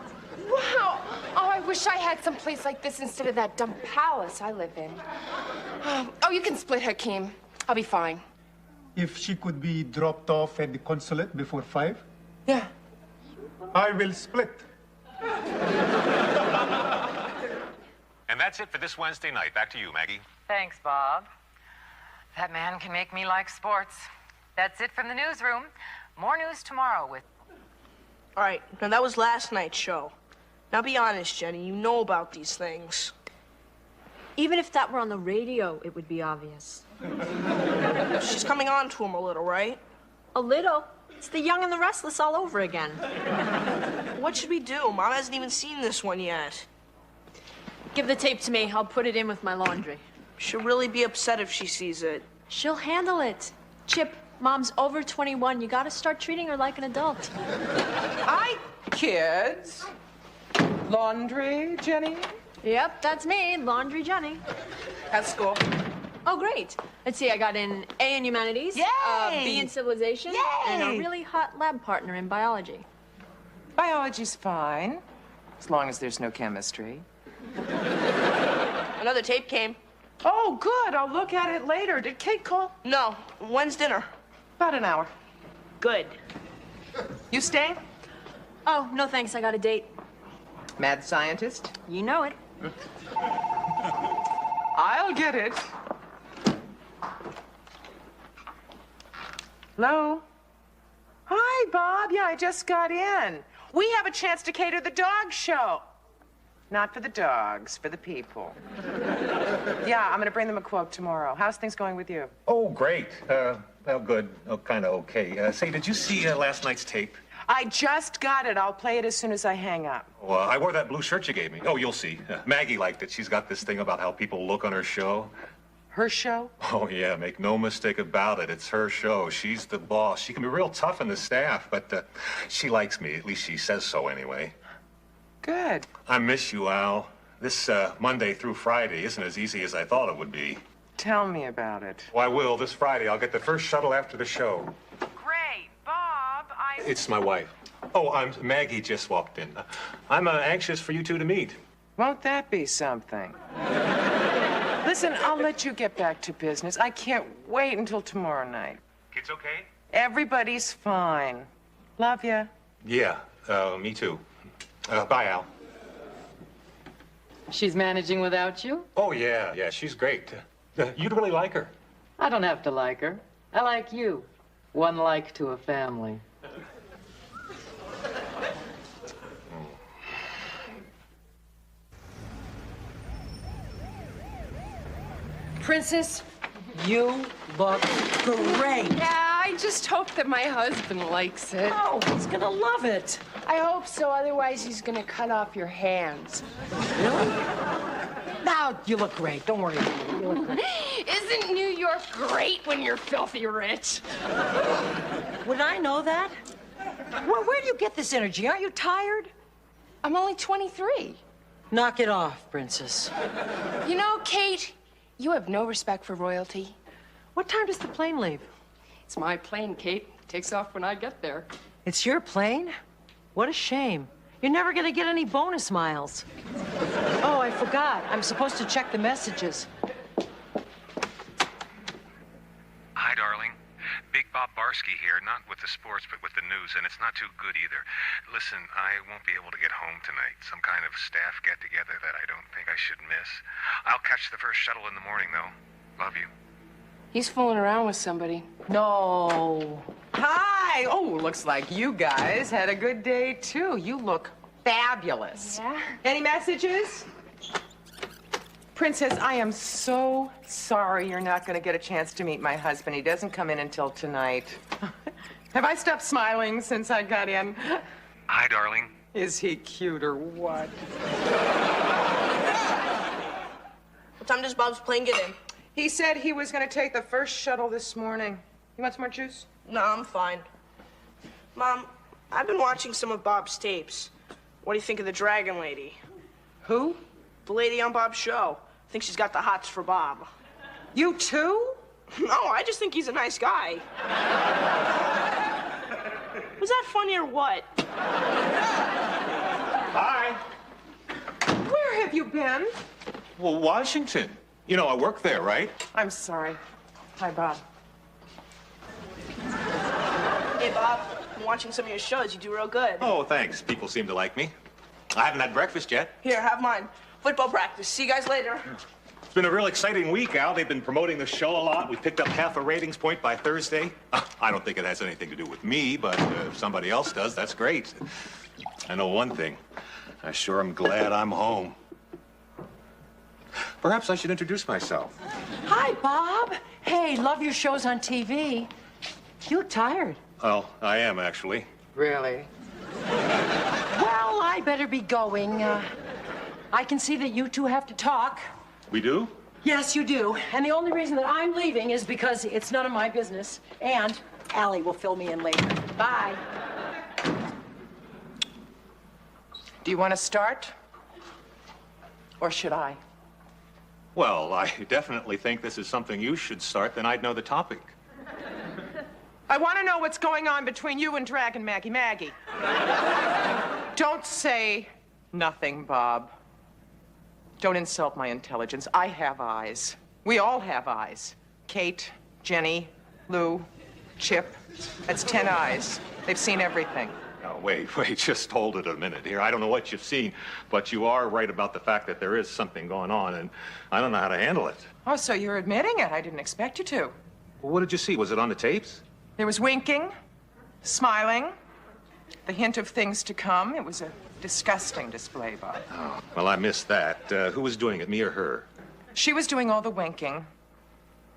wow. Oh, I wish I had some place like this instead of that dumb palace I live in. Oh, you can split Hakeem. I'll be fine. If she could be dropped off at the consulate before 5? Yeah. I will split. And that's it for this Wednesday night. Back to you, Maggie. Thanks, Bob. That man can make me like sports. That's it from the newsroom. More news tomorrow with... All right, now that was last night's show. Now be honest, Jenny, you know about these things. Even if that were on the radio, it would be obvious. She's coming on to him a little, right? A little. It's the Young and the Restless all over again. What should we do? Mom hasn't even seen this one yet. Give the tape to me. I'll put it in with my laundry. She'll really be upset if she sees it. She'll handle it. Chip, Mom's over 21. You gotta start treating her like an adult. Hi, kids. Laundry, Jenny? Yep, that's me, Laundry Jenny. At school. Oh, great. Let's see, I got an A in humanities, a B in civilization, and a really hot lab partner in biology. Biology's fine, as long as there's no chemistry. Another tape came. Oh, good. I'll look at it later. Did Kate call? No. When's dinner? About an hour. Good. You staying? Oh, no thanks. I got a date. Mad scientist? You know it. I'll get it. Hello? Hi, Bob. Yeah, I just got in. We have a chance to cater the dog show. Not for the dogs, for the people. Yeah, I'm gonna bring them a quote tomorrow. How's things going with you? Oh, great. Well, good. Oh, kind of okay. Say, did you see last night's tape? I just got it. I'll play it as soon as I hang up. Well, I wore that blue shirt you gave me. Oh, you'll see. Maggie liked it. She's got this thing about how people look on her show. Her show? Oh, yeah, make no mistake about it. It's her show. She's the boss. She can be real tough on the staff, but she likes me. At least she says so anyway. Good. I miss you, Al. This Monday through Friday isn't as easy as I thought it would be. Tell me about it. Well, I will. This Friday, I'll get the first shuttle after the show. Great. Bob, It's my wife. Oh, Maggie just walked in. I'm anxious for you two to meet. Won't that be something? Listen, I'll let you get back to business. I can't wait until tomorrow night. Kids okay? Everybody's fine. Love ya. Yeah, me too. Bye, Al. She's managing without you? Oh, yeah, she's great. You'd really like her. I don't have to like her. I like you. One like to a family. Princess, you look great. Yeah, I just hope that my husband likes it. Oh, he's gonna love it. I hope so, otherwise he's gonna cut off your hands. Really? Now, you look great. Don't worry about it. You look great. Isn't New York great when you're filthy rich? Would I know that? Well, where do you get this energy? Aren't you tired? I'm only 23. Knock it off, Princess. You know, Kate, you have no respect for royalty. What time does the plane leave? It's my plane, Kate. Takes off when I get there. It's your plane? What a shame. You're never gonna get any bonus miles. Oh, I forgot. I'm supposed to check the messages. Hi, darling. Big Bob Barsky here, not with the sports, but with the news, and it's not too good either. Listen, I won't be able to get home tonight. Some kind of staff get-together that I don't think I should miss. I'll catch the first shuttle in the morning, though. Love you. He's fooling around with somebody. No. Hi. Oh, looks like you guys had a good day, too. You look fabulous. Yeah? Any messages? Princess, I am so sorry you're not going to get a chance to meet my husband. He doesn't come in until tonight. Have I stopped smiling since I got in? Hi, darling. Is he cute or what? What time does Bob's plane get in? He said he was going to take the first shuttle this morning. You want some more juice? No, I'm fine. Mom, I've been watching some of Bob's tapes. What do you think of the Dragon Lady? Who? The lady on Bob's show. I think she's got the hots for Bob. You too? No, I just think he's a nice guy. Was that funny or what? Hi. Where have you been? Well, Washington. You know, I work there, right? I'm sorry. Hi, Bob. Hey, Bob, I'm watching some of your shows. You do real good. Oh, thanks. People seem to like me. I haven't had breakfast yet. Here, have mine. Football practice. See you guys later. It's been a real exciting week, Al. They've been promoting the show a lot. We picked up half a ratings point by Thursday. I don't think it has anything to do with me, but if somebody else does, that's great. I know one thing. I sure am glad I'm home. Perhaps I should introduce myself. Hi, Bob. Hey, love your shows on TV. You look tired. Well, I am, actually. Really? Well, I better be going. I can see that you two have to talk. We do? Yes, you do. And the only reason that I'm leaving is because it's none of my business. And Allie will fill me in later. Bye. Do you want to start? Or should I? Well, I definitely think this is something you should start, then I'd know the topic. I want to know what's going on between you and Dragon Maggie. Don't say nothing, Bob. Don't insult my intelligence. I have eyes. We all have eyes. Kate, Jenny, Lou. Chip, that's 10 eyes. They've seen everything. Oh, wait, just hold it a minute here. I don't know what you've seen, but you are right about the fact that there is something going on, and I don't know how to handle it. Oh, so you're admitting it. I didn't expect you to. Well, what did you see? Was it on the tapes? There was winking, smiling, the hint of things to come. It was a disgusting display, Bob. Oh, well, I missed that. Who was doing it, me or her? She was doing all the winking.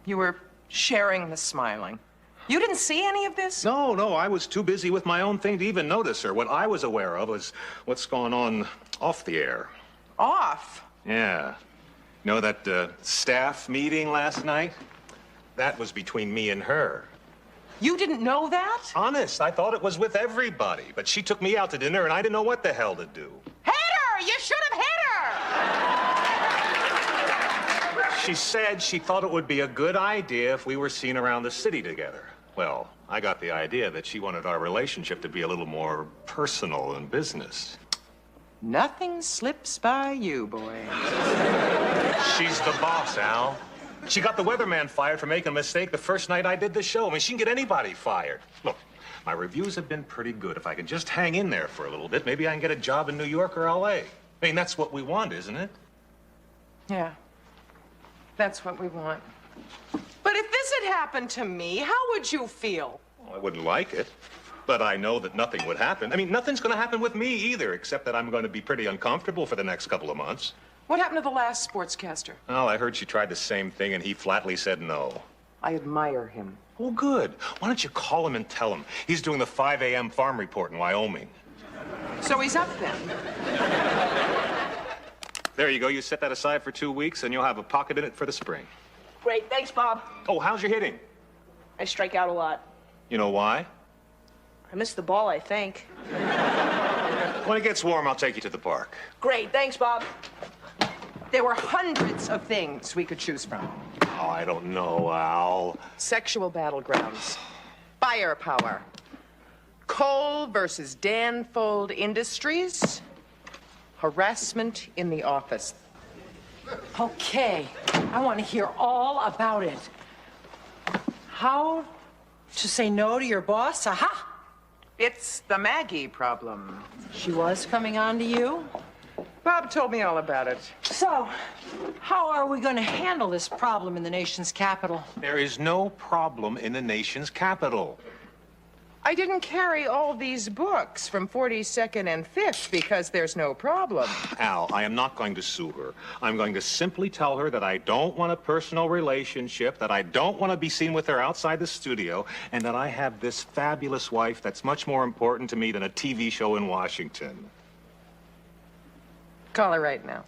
You were sharing the smiling. You didn't see any of this? No, I was too busy with my own thing to even notice her. What I was aware of was what's going on off the air. Off? Yeah. You know that staff meeting last night? That was between me and her. You didn't know that? Honest, I thought it was with everybody. But she took me out to dinner, and I didn't know what the hell to do. Hit her! You should have hit her! She said she thought it would be a good idea if we were seen around the city together. Well, I got the idea that she wanted our relationship to be a little more personal and business. Nothing slips by you, boy. She's the boss, Al. She got the weatherman fired for making a mistake the first night I did the show. I mean, she can get anybody fired. Look, my reviews have been pretty good. If I can just hang in there for a little bit, maybe I can get a job in New York or LA. I mean, that's what we want, isn't it? Yeah, that's what we want. But if this had happened to me, how would you feel? Well, I wouldn't like it, but I know that nothing would happen. I mean, nothing's going to happen with me either, except that I'm going to be pretty uncomfortable for the next couple of months. What happened to the last sportscaster? Well, I heard she tried the same thing, and he flatly said no. I admire him. Oh, good. Why don't you call him and tell him? He's doing the 5 a.m. farm report in Wyoming. So he's up then? There you go. You set that aside for 2 weeks, and you'll have a pocket in it for the spring. Great, thanks, Bob. Oh, how's your hitting? I strike out a lot. You know why? I missed the ball, I think. When it gets warm, I'll take you to the park. Great, thanks, Bob. There were hundreds of things we could choose from. Oh, I don't know, Al. Sexual battlegrounds. Firepower. Coal versus Danfold Industries. Harassment in the office. Okay, I want to hear all about it. How to say no to your boss? Aha! It's the Maggie problem. She was coming on to you? Bob told me all about it. So, how are we going to handle this problem in the nation's capital? There is no problem in the nation's capital. I didn't carry all these books from 42nd and 5th because there's no problem. Al, I am not going to sue her. I'm going to simply tell her that I don't want a personal relationship, that I don't want to be seen with her outside the studio, and that I have this fabulous wife that's much more important to me than a TV show in Washington. Call her right now.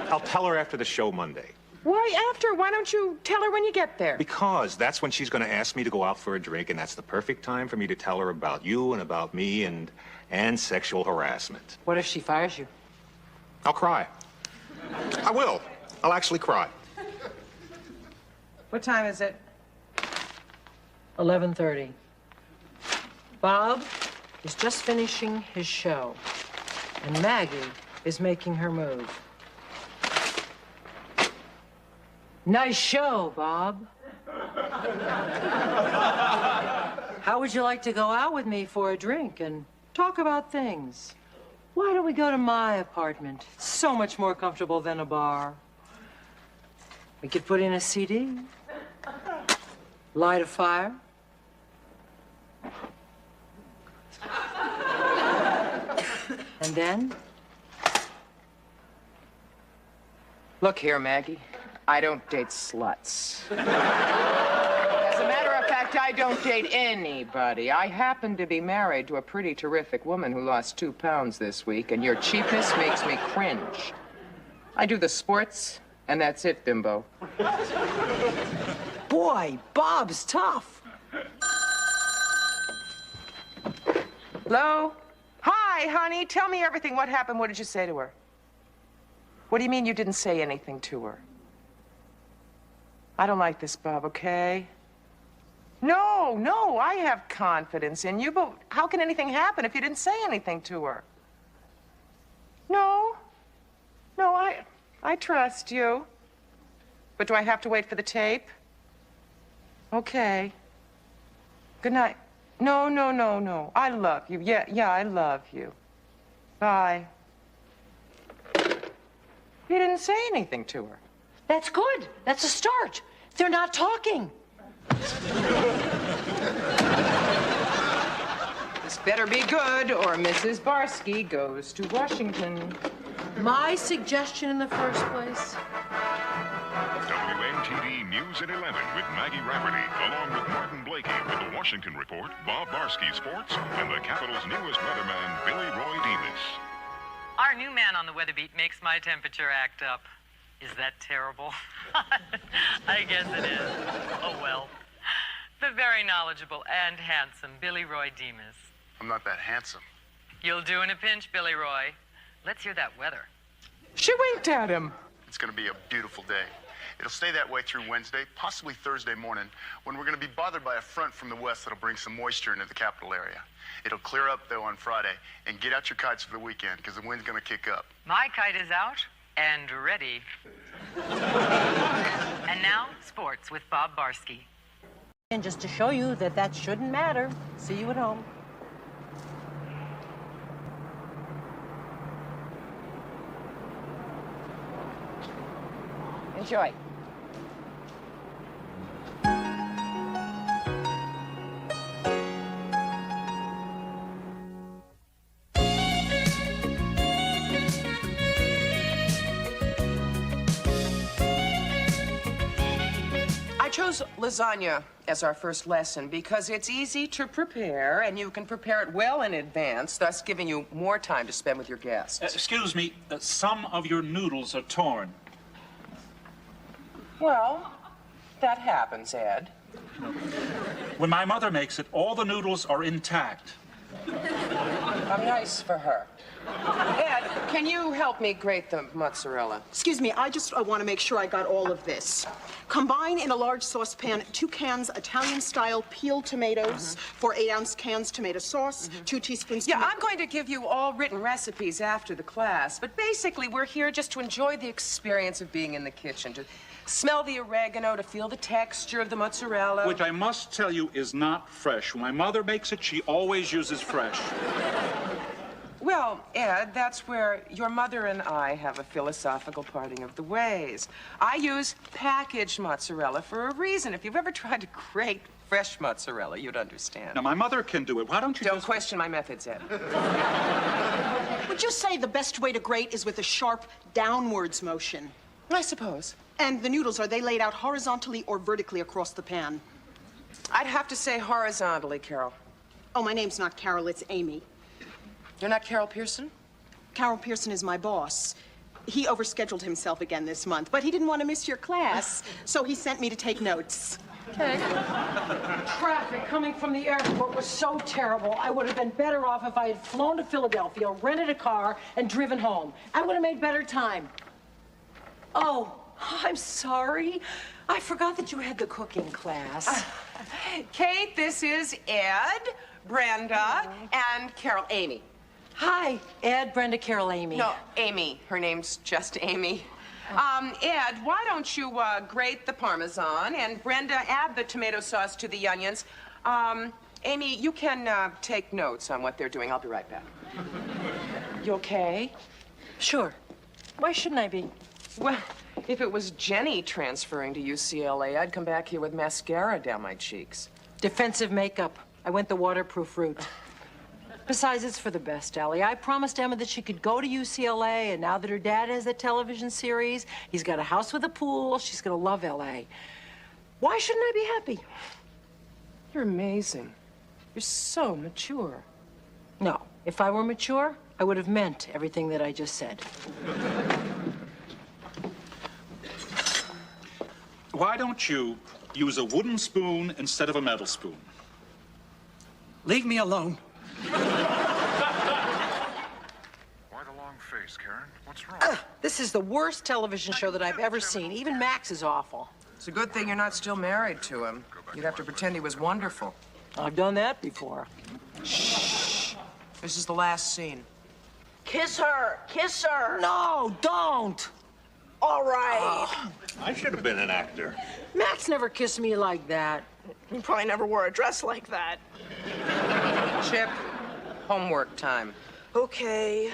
I'll tell her after the show Monday. Why after? Why don't you tell her when you get there? Because that's when she's going to ask me to go out for a drink, and that's the perfect time for me to tell her about you and about me and sexual harassment. What if she fires you? I'll cry. I will. I'll actually cry. What time is it? 11:30. Bob is just finishing his show, and Maggie is making her move. Nice show, Bob. How would you like to go out with me for a drink and talk about things? Why don't we go to my apartment? It's so much more comfortable than a bar. We could put in a CD, light a fire. And then? Look here, Maggie. I don't date sluts. As a matter of fact, I don't date anybody. I happen to be married to a pretty terrific woman who lost 2 pounds this week, and your cheapness makes me cringe. I do the sports, and that's it, bimbo. Boy, Bob's tough. Hello? Hi, honey. Tell me everything. What happened? What did you say to her? What do you mean you didn't say anything to her? I don't like this, Bob, okay? No, I have confidence in you, but how can anything happen if you didn't say anything to her? No, I trust you. But do I have to wait for the tape? Okay. Good night. No, no, no, no. I love you. Yeah, I love you. Bye. He didn't say anything to her. That's good. That's a start. They're not talking. This better be good, or Mrs. Barsky goes to Washington. My suggestion in the first place. WNTD News at 11 with Maggie Rafferty, along with Martin Blakey with the Washington Report, Bob Barsky Sports, and the Capital's newest weatherman, Billy Roy Demas. Our new man on the weather beat makes my temperature act up. Is that terrible? I guess it is. Oh, well. The very knowledgeable and handsome Billy Roy Demas. I'm not that handsome. You'll do in a pinch, Billy Roy. Let's hear that weather. She winked at him. It's going to be a beautiful day. It'll stay that way through Wednesday, possibly Thursday morning, when we're going to be bothered by a front from the west that'll bring some moisture into the capital area. It'll clear up, though, on Friday, and get out your kites for the weekend, because the wind's going to kick up. My kite is out and ready. And now, sports with Bob Barsky. And just to show you that that shouldn't matter, see you at home. Enjoy. I chose lasagna as our first lesson because it's easy to prepare and you can prepare it well in advance, thus giving you more time to spend with your guests. Excuse me, some of your noodles are torn. Well, that happens, Ed. When my mother makes it, all the noodles are intact. How nice for her. Ed, can you help me grate the mozzarella? Excuse me, I just want to make sure I got all of this. Combine in a large saucepan 2 cans Italian-style peeled tomatoes, 4 8-ounce cans tomato sauce, 2 teaspoons. Yeah, I'm going to give you all written recipes after the class, but basically we're here just to enjoy the experience of being in the kitchen, to smell the oregano, to feel the texture of the mozzarella. Which I must tell you is not fresh. When my mother makes it, she always uses fresh. Well, Ed, that's where your mother and I have a philosophical parting of the ways. I use packaged mozzarella for a reason. If you've ever tried to grate fresh mozzarella, you'd understand. Now, my mother can do it. Why don't you Don't question my methods, Ed. Would you say the best way to grate is with a sharp downwards motion? I suppose. And the noodles, are they laid out horizontally or vertically across the pan? I'd have to say horizontally, Carol. Oh, my name's not Carol, it's Amy. You're not Carol Pearson? Carol Pearson is my boss. He overscheduled himself again this month, but he didn't want to miss your class, so he sent me to take notes. Okay. Traffic coming from the airport was so terrible. I would have been better off if I had flown to Philadelphia, rented a car, and driven home. I would have made better time. Oh, I'm sorry. I forgot that you had the cooking class. Kate, this is Ed, Brenda, and Carol. Amy. Hi, Ed, Brenda, Carol, Amy. No, Amy. Her name's just Amy. Ed, why don't you grate the Parmesan, and Brenda, add the tomato sauce to the onions. Amy, you can take notes on what they're doing. I'll be right back. You okay? Sure. Why shouldn't I be? Well, if it was Jenny transferring to UCLA, I'd come back here with mascara down my cheeks. Defensive makeup. I went the waterproof route. Besides, it's for the best, Allie. I promised Emma that she could go to UCLA, and now that her dad has that television series, he's got a house with a pool, she's gonna love LA. Why shouldn't I be happy? You're amazing. You're so mature. No, if I were mature, I would have meant everything that I just said. Why don't you use a wooden spoon instead of a metal spoon? Leave me alone. Quite a long face, Karen. What's wrong? This is the worst television show that I've ever seen. Even Max is awful. It's a good thing you're not still married to him. You'd have to pretend he was wonderful. I've done that before. Shh. This is the last scene. Kiss her! Kiss her! No, don't! All right. I should have been an actor. Max never kissed me like that. You probably never wore a dress like that. Chip, homework time. Okay.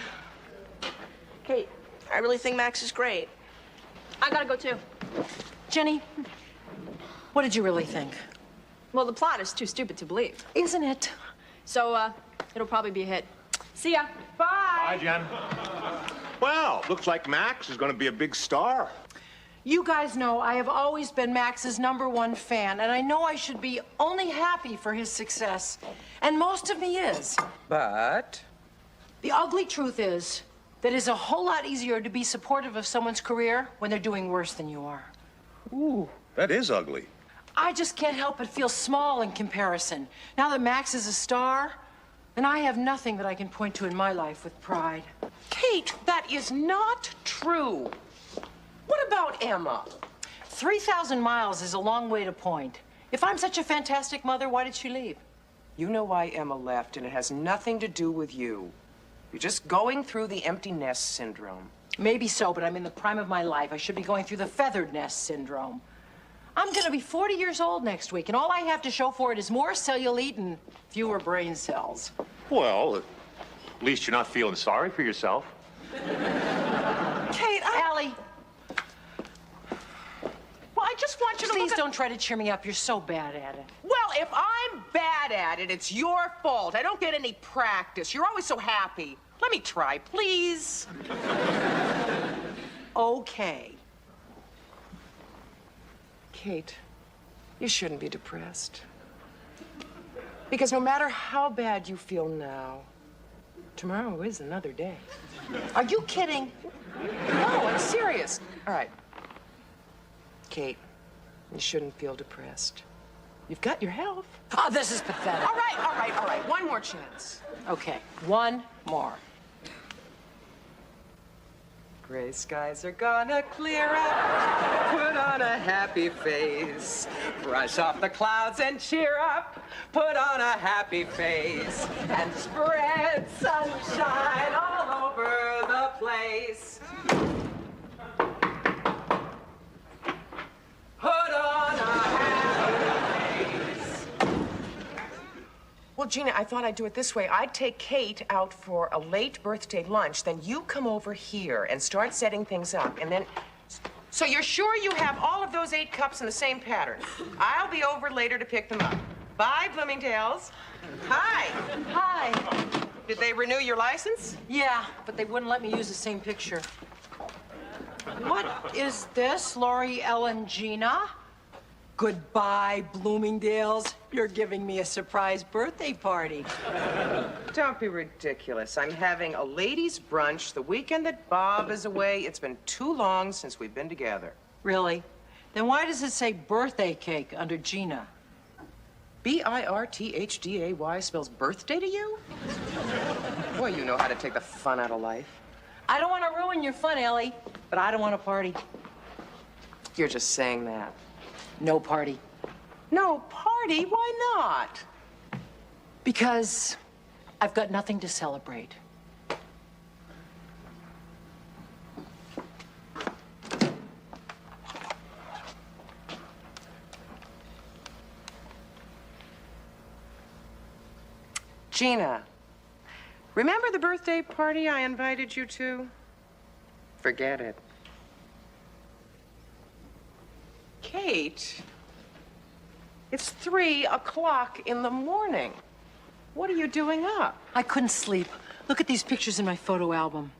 Hey, I really think Max is great. I gotta go too. Jenny, what did you really think? Well, the plot is too stupid to believe. Isn't it? So, it'll probably be a hit. See ya. Bye. Bye, Jen. Well, looks like Max is going to be a big star. You guys know I have always been Max's #1 fan, and I know I should be only happy for his success. And most of me is. But The ugly truth is that it's a whole lot easier to be supportive of someone's career when they're doing worse than you are. Ooh, that is ugly. I just can't help but feel small in comparison. Now that Max is a star, then I have nothing that I can point to in my life with pride. Kate, that is not true. What about Emma? 3,000 miles is a long way to point. If I'm such a fantastic mother, why did she leave? You know why Emma left, and it has nothing to do with you. You're just going through the empty nest syndrome. Maybe so, but I'm in the prime of my life. I should be going through the feathered nest syndrome. I'm gonna be 40 years old next week, and all I have to show for it is more cellulite and fewer brain cells. Well, at least you're not feeling sorry for yourself. Kate, Allie, well, I just want you to please look at... don't try to cheer me up. You're so bad at it. Well, if I'm bad at it, it's your fault. I don't get any practice. You're always so happy. Let me try, please. Okay. Kate, you shouldn't be depressed. Because no matter how bad you feel now, tomorrow is another day. Are you kidding? No, I'm serious. All right. Kate, you shouldn't feel depressed. You've got your health. Oh, this is pathetic. All right, all right, all right. One more chance. Okay, one more. Gray skies are gonna clear up. Put on a happy face. Brush off the clouds and cheer up. Put on a happy face. And spread sunshine all over the place. Put on a happy face. Well, Gina, I thought I'd do it this way. I'd take Kate out for a late birthday lunch, then you come over here and start setting things up, and then... So you're sure you have all of those 8 cups in the same pattern? I'll be over later to pick them up. Bye, Bloomingdale's. Hi. Hi. Did they renew your license? Yeah, but they wouldn't let me use the same picture. What is this, Lori, Ellen, Gina? Goodbye, Bloomingdale's. You're giving me a surprise birthday party. Don't be ridiculous. I'm having a ladies' brunch the weekend that Bob is away. It's been too long since we've been together. Really? Then why does it say birthday cake under Gina? B-I-R-T-H-D-A-Y spells birthday to you? Boy, you know how to take the fun out of life. I don't want to ruin your fun, Ellie, but I don't want to party. You're just saying that. No party. No party? Why not? Because I've got nothing to celebrate. Gina, remember the birthday party I invited you to? Forget it. Kate, it's 3 o'clock in the morning. What are you doing up? I couldn't sleep. Look at these pictures in my photo album.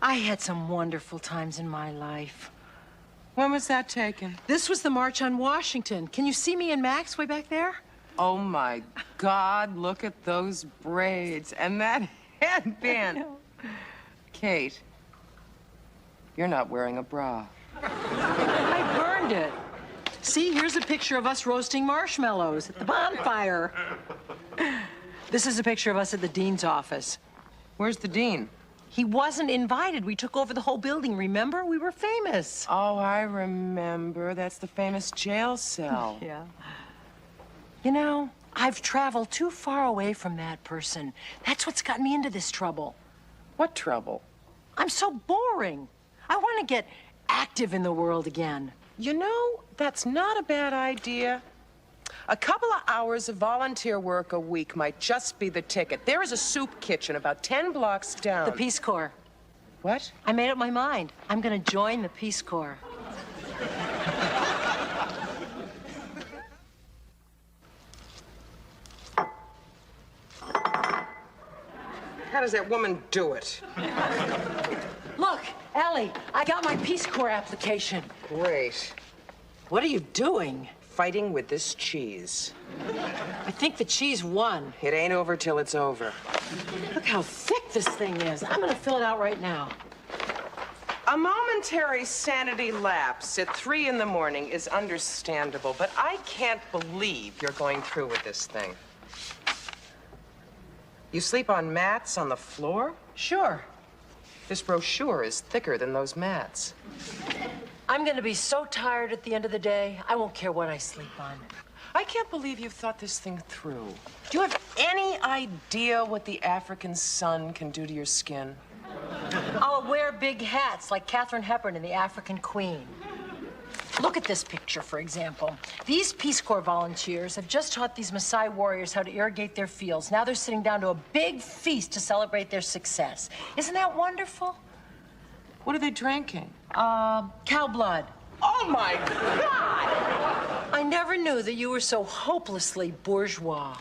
I had some wonderful times in my life. When was that taken? This was the March on Washington. Can you see me and Max way back there? Oh, my God, look at those braids and that headband. Kate, you're not wearing a bra. I burned it. See, here's a picture of us roasting marshmallows at the bonfire. This is a picture of us at the dean's office. Where's the dean? He wasn't invited. We took over the whole building, remember? We were famous. Oh, I remember. That's the famous jail cell. Yeah. You know, I've traveled too far away from that person. That's what's got me into this trouble. What trouble? I'm so boring. I want to get active in the world again. You know, that's not a bad idea. A couple of hours of volunteer work a week might just be the ticket. There is a soup kitchen about 10 blocks down. The Peace Corps. What? I made up my mind. I'm gonna join the Peace Corps. How does that woman do it? Look, Allie, I got my Peace Corps application. Great. What are you doing? Fighting with this cheese. I think the cheese won. It ain't over till it's over. Look how thick this thing is. I'm gonna fill it out right now. A momentary sanity lapse at 3 in the morning is understandable, but I can't believe you're going through with this thing. You sleep on mats on the floor? Sure. This brochure is thicker than those mats. I'm gonna be so tired at the end of the day, I won't care what I sleep on. I can't believe you've thought this thing through. Do you have any idea what the African sun can do to your skin? I'll wear big hats like Katharine Hepburn in The African Queen. Look at this picture, for example. These Peace Corps volunteers have just taught these Maasai warriors how to irrigate their fields. Now they're sitting down to a big feast to celebrate their success. Isn't that wonderful? What are they drinking? Cow blood. Oh, my God! I never knew that you were so hopelessly bourgeois.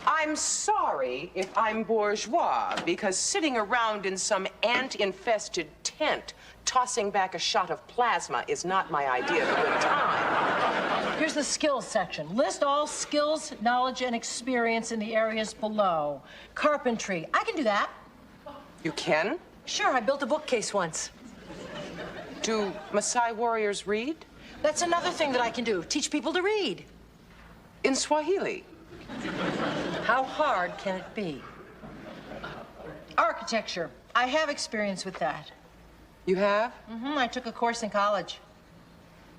I'm sorry if I'm bourgeois, because sitting around in some ant-infested tent tossing back a shot of plasma is not my idea of a good time. Here's the skills section. List all skills, knowledge, and experience in the areas below. Carpentry. I can do that. You can? Sure, I built a bookcase once. Do Maasai warriors read? That's another thing that I can do. Teach people to read. In Swahili? How hard can it be? Architecture. I have experience with that. You have? I took a course in college.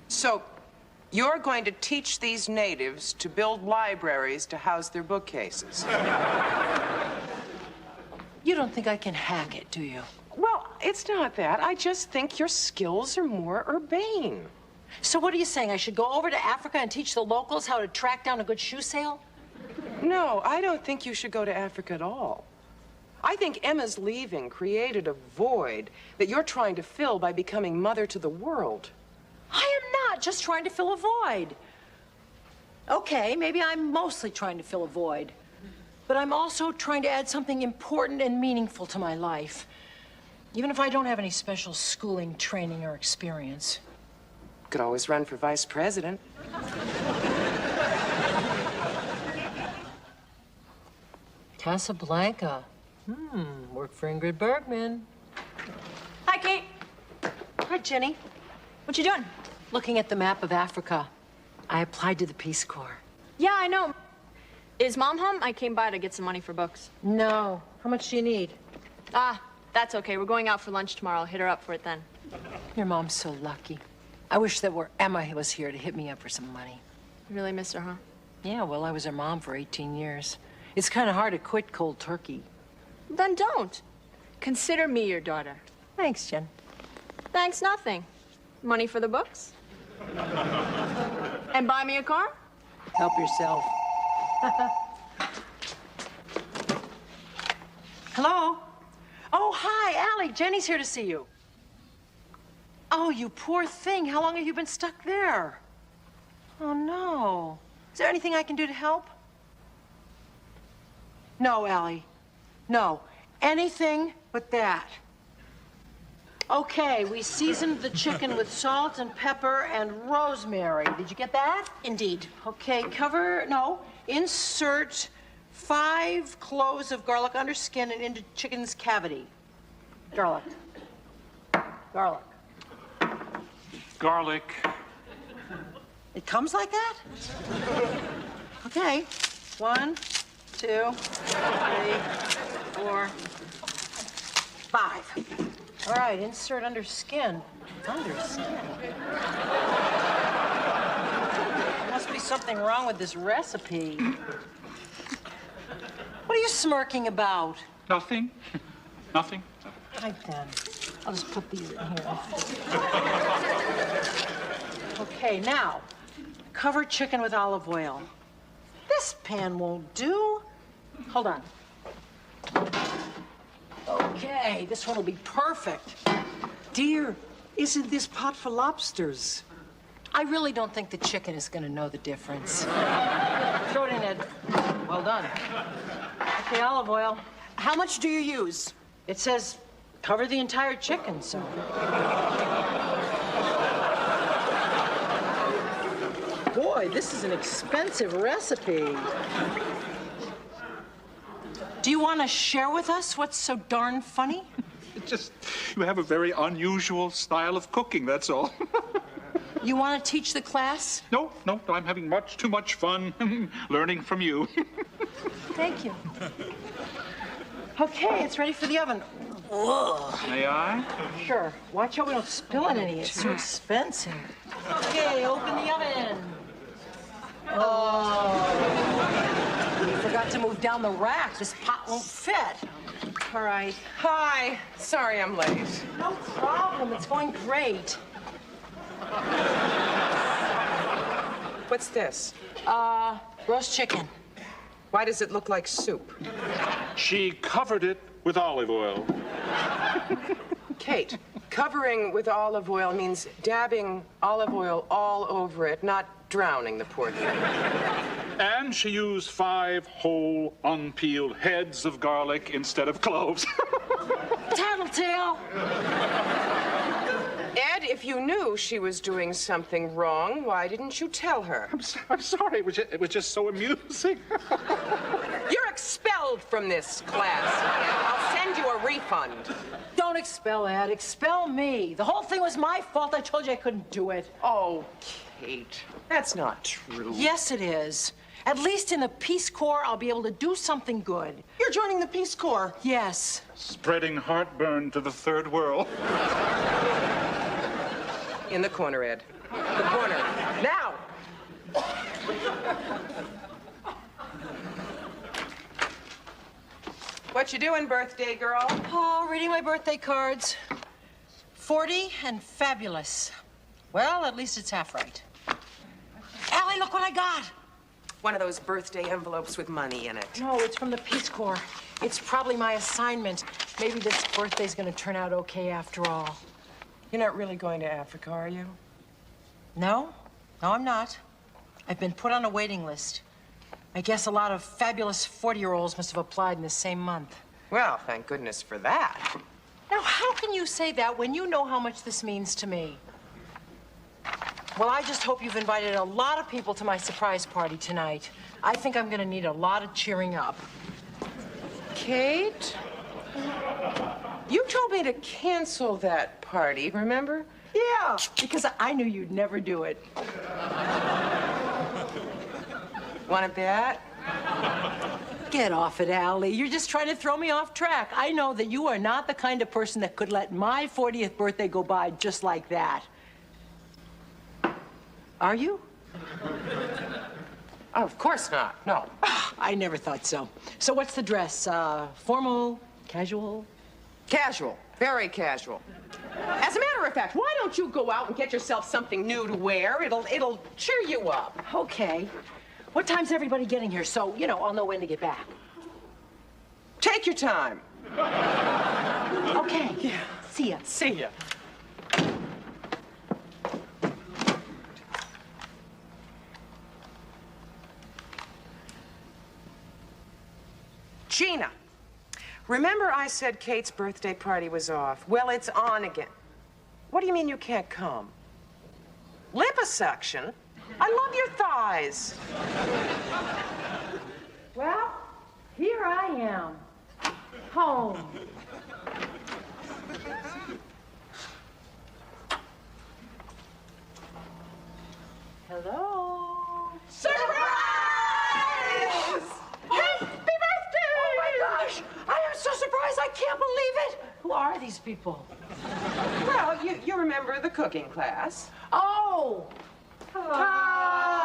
So, you're going to teach these natives to build libraries to house their bookcases? You don't think I can hack it, do you? Well, it's not that. I just think your skills are more urbane. So what are you saying? I should go over to Africa and teach the locals how to track down a good shoe sale? No, I don't think you should go to Africa at all. I think Emma's leaving created a void that you're trying to fill by becoming mother to the world. I am not just trying to fill a void. Okay, maybe I'm mostly trying to fill a void. But I'm also trying to add something important and meaningful to my life. Even if I don't have any special schooling, training, or experience. Could always run for vice president. Casablanca. Work for Ingrid Bergman. Hi, Kate. Hi, Jenny. What you doing? Looking at the map of Africa. I applied to the Peace Corps. Yeah, I know. Is Mom home? I came by to get some money for books. No. How much do you need? That's okay. We're going out for lunch tomorrow. I'll hit her up for it then. Your mom's so lucky. I wish that Emma was here to hit me up for some money. You really miss her, huh? Yeah, well, I was her mom for 18 years. It's kind of hard to quit cold turkey. Then don't. Consider me your daughter. Thanks, Jen. Thanks, nothing. Money for the books? And buy me a car? Help yourself. Hello? Oh, hi, Allie. Jenny's here to see you. Oh, you poor thing. How long have you been stuck there? Oh, no. Is there anything I can do to help? No, Allie. No. Anything but that. Okay, we seasoned the chicken with salt and pepper and rosemary. Did you get that? Indeed. Okay, insert 5 cloves of garlic under skin and into chicken's cavity. Garlic. Garlic. Garlic. It comes like that? Okay. 1, 2, 3, 4, 5. All right, insert under skin. Under skin? Must be something wrong with this recipe. What are you smirking about? Nothing. Nothing. Right then. I'll just put these in here. Okay, now, cover chicken with olive oil. This pan won't do. Hold on. Okay, this one will be perfect. Dear, isn't this pot for lobsters? I really don't think the chicken is going to know the difference. Throw it in, Ed. Well done. Okay, olive oil. How much do you use? It says cover the entire chicken, so. Boy, this is an expensive recipe. Do you want to share with us what's so darn funny? Just, you have a very unusual style of cooking, that's all. You want to teach the class? No, I'm having too much fun learning from you. Thank you. Okay, it's ready for the oven. Whoa. May I? Sure. Watch out we don't spill it any. It's so expensive. Okay, open the oven. Oh. You forgot to move down the rack. This pot won't fit. All right. Hi. Sorry I'm late. No problem. It's going great. What's this? Roast chicken. Why does it look like soup? She covered it with olive oil. Kate, covering with olive oil means dabbing olive oil all over it, not drowning the poor thing. And she used 5 whole, unpeeled heads of garlic instead of cloves. Tattletale! Ed, if you knew she was doing something wrong, why didn't you tell her? I'm sorry. It was just so amusing. You're expelled from this class, Ed. I'll send you a refund. Don't expel Ed. Expel me. The whole thing was my fault. I told you I couldn't do it. Oh, Kate, that's not true. Yes, it is. At least in the Peace Corps, I'll be able to do something good. You're joining the Peace Corps? Yes. Spreading heartburn to the third world. In the corner, Ed. The corner. Now! What you doing, birthday girl? Oh, reading my birthday cards. 40 and fabulous. Well, at least it's half right. Allie, look what I got. One of those birthday envelopes with money in it. No, it's from the Peace Corps. It's probably my assignment. Maybe this birthday's gonna turn out okay after all. You're not really going to Africa, are you? No, I'm not. I've been put on a waiting list. I guess a lot of fabulous 40-year-olds must have applied in the same month. Well, thank goodness for that. Now, how can you say that when you know how much this means to me? Well, I just hope you've invited a lot of people to my surprise party tonight. I think I'm gonna need a lot of cheering up. Kate? You told me to cancel that party, remember? Yeah, because I knew you'd never do it. Want to bet? Get off it, Allie. You're just trying to throw me off track. I know that you are not the kind of person that could let my 40th birthday go by just like that. Are you? Oh, of course not. No. I never thought so. So what's the dress? Formal? Casual? Casual. Very casual. As a matter of fact, why don't you go out and get yourself something new to wear? It'll cheer you up. Okay. What time's everybody getting here? So, I'll know when to get back. Take your time. Okay. Yeah. See ya. See ya. Gina, remember I said Kate's birthday party was off? Well, it's on again. What do you mean you can't come? Liposuction? I love your thighs. Well, here I am. Home. Hello? Surprise! Happy birthday! Oh my gosh! I am so surprised, I can't believe it! Who are these people? Well, you remember the cooking class. Oh! Hi.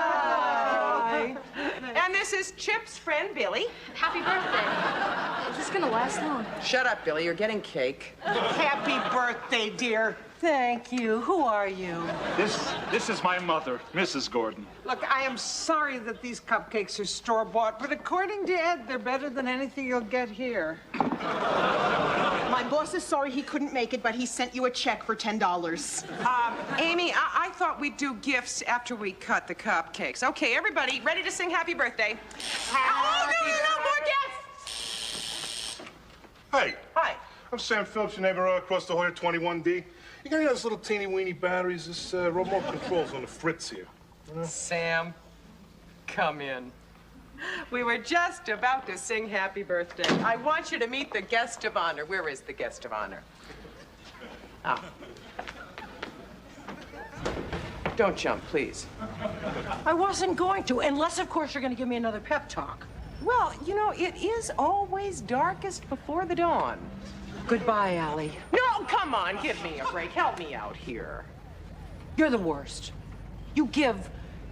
And this this is Chip's friend, Billy. Happy birthday. Is this gonna last long? Shut up, Billy. You're getting cake. Happy birthday, dear. Thank you. Who are you? This is my mother, Mrs. Gordon. Look, I am sorry that these cupcakes are store-bought, but according to Ed, they're better than anything you'll get here. My boss is sorry he couldn't make it, but he sent you a check for $10. Amy, I thought we'd do gifts after we cut the cupcakes. Okay, everybody, ready to sing happy birthday? Oh, no, more gifts! Hey. Hi. I'm Sam Phillips, your neighbor across the hall at 21D. You got any of those little teeny-weeny batteries? This remote control's on the fritz here. You know? Sam, come in. We were just about to sing happy birthday. I want you to meet the guest of honor. Where is the guest of honor? Ah. Don't jump, please. I wasn't going to, unless, of course, you're going to give me another pep talk. Well, you know, it is always darkest before the dawn. Goodbye, Allie. No, come on, give me a break. Help me out here. You're the worst. You give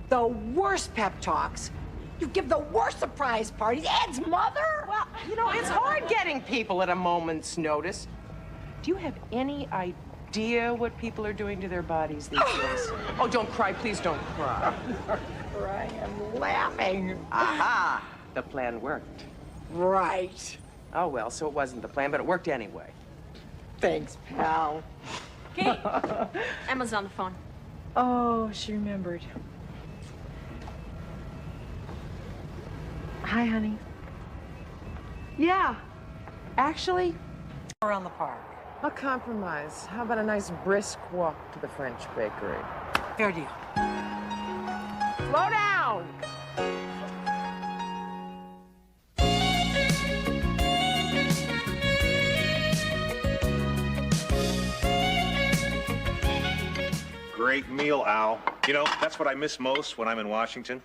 the worst pep talks. You give the worst surprise parties. Ed's mother? Well, you know, it's hard getting people at a moment's notice. Do you have any idea what people are doing to their bodies these days? Oh, don't cry. Please don't cry. I am laughing. Aha! The plan worked. Right. Oh, well, so it wasn't the plan, but it worked anyway. Thanks, pal. Kate, Emma's on the phone. Oh, she remembered. Hi, honey. Yeah. Actually, around the park. A compromise. How about a nice brisk walk to the French bakery? Fair deal. Slow down! Great meal, Al. You know, that's what I miss most when I'm in Washington.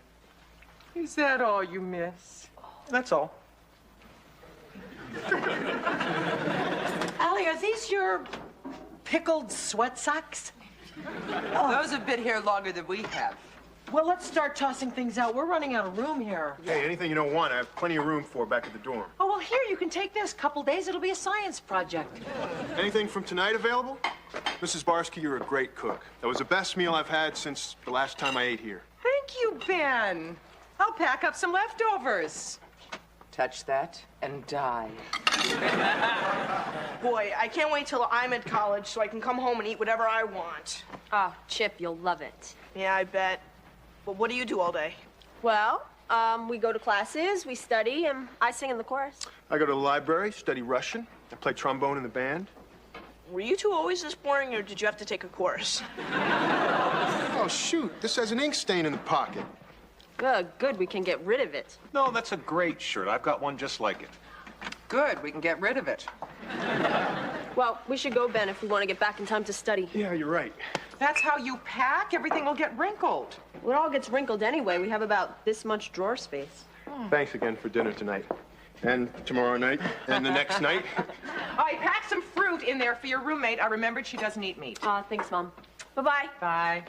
Is that all you miss? That's all. Allie, are these your pickled sweat socks? Those have been here longer than we have. Well, let's start tossing things out. We're running out of room here. Hey, anything you don't want, I have plenty of room for back at the dorm. Oh, well, here, you can take this. Couple days, it'll be a science project. Anything from tonight available? Mrs. Barsky, you're a great cook. That was the best meal I've had since the last time I ate here. Thank you, Ben. I'll pack up some leftovers. Touch that and die. Boy, I can't wait till I'm at college so I can come home and eat whatever I want. Oh, Chip, you'll love it. Yeah, I bet. But what do you do all day? Well, we go to classes, we study, and I sing in the chorus. I go to the library, study Russian. I play trombone in the band. Were you two always this boring, or did you have to take a course? Oh, shoot. This has an ink stain in the pocket. Good, we can get rid of it. No, that's a great shirt. I've got one just like it. Good, we can get rid of it. Well, we should go, Ben, if we want to get back in time to study. Yeah, you're right. That's how you pack? Everything will get wrinkled. Well, it all gets wrinkled anyway. We have about this much drawer space. Thanks again for dinner tonight. And tomorrow night, and the next night. I packed some fruit in there for your roommate. I remembered she doesn't eat meat. Thanks, Mom. Bye-bye. Bye.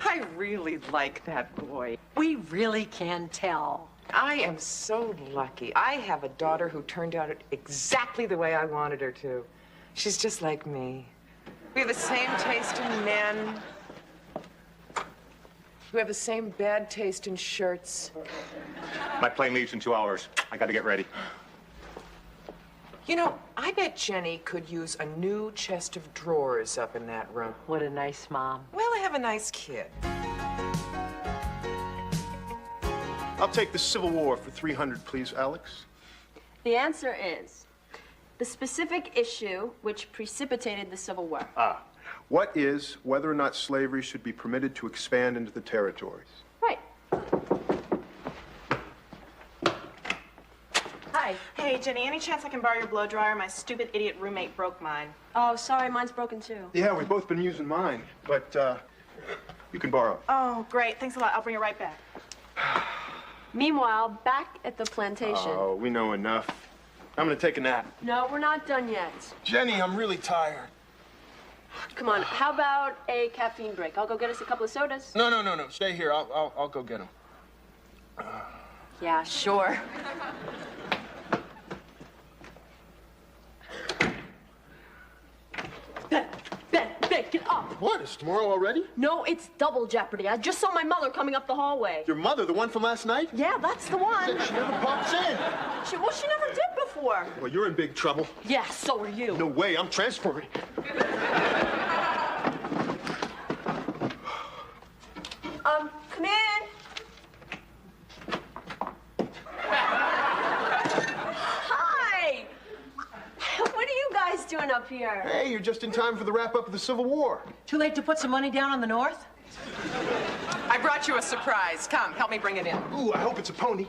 I really like that boy. We really can tell. I am so lucky. I have a daughter who turned out exactly the way I wanted her to. She's just like me. We have the same taste in men. We have the same bad taste in shirts. My plane leaves in 2 hours. I gotta get ready. You know, I bet Jenny could use a new chest of drawers up in that room. What a nice mom. Well, I have a nice kid. I'll take the Civil War for 300, please, Alex. The answer is the specific issue which precipitated the Civil War. What is whether or not slavery should be permitted to expand into the territories? Right. Hi. Hey, Jenny, any chance I can borrow your blow dryer? My stupid idiot roommate broke mine. Oh, sorry, mine's broken too. Yeah, we've both been using mine, but you can borrow. Oh, great. Thanks a lot. I'll bring it right back. Meanwhile, back at the plantation. Oh, we know enough. I'm gonna take a nap. No, we're not done yet. Jenny, I'm really tired. Come on, how about a caffeine break? I'll go get us a couple of sodas. No. Stay here. I'll go get them. Yeah, sure. Ben, get up. What? Is tomorrow already? No, it's double jeopardy. I just saw my mother coming up the hallway. Your mother, the one from last night? Yeah, that's the one. She never pops in. She never did before. Well, you're in big trouble. Yeah, so are you. No way, I'm transferring. Come in. Hi. What are you guys doing up here? Hey, you're just in time for the wrap-up of the Civil War. Too late to put some money down on the North? I brought you a surprise. Come, help me bring it in. Ooh, I hope it's a pony.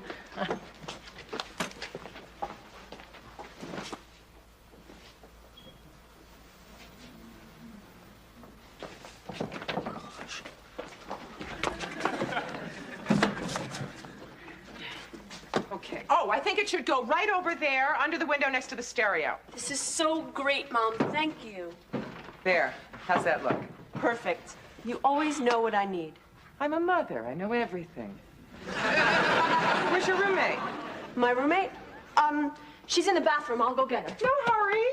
Okay. Oh, I think it should go right over there, under the window next to the stereo. This is so great, Mom. Thank you. There. How's that look? Perfect. You always know what I need. I'm a mother. I know everything. Where's your roommate? My roommate? She's in the bathroom. I'll go get her. No hurry.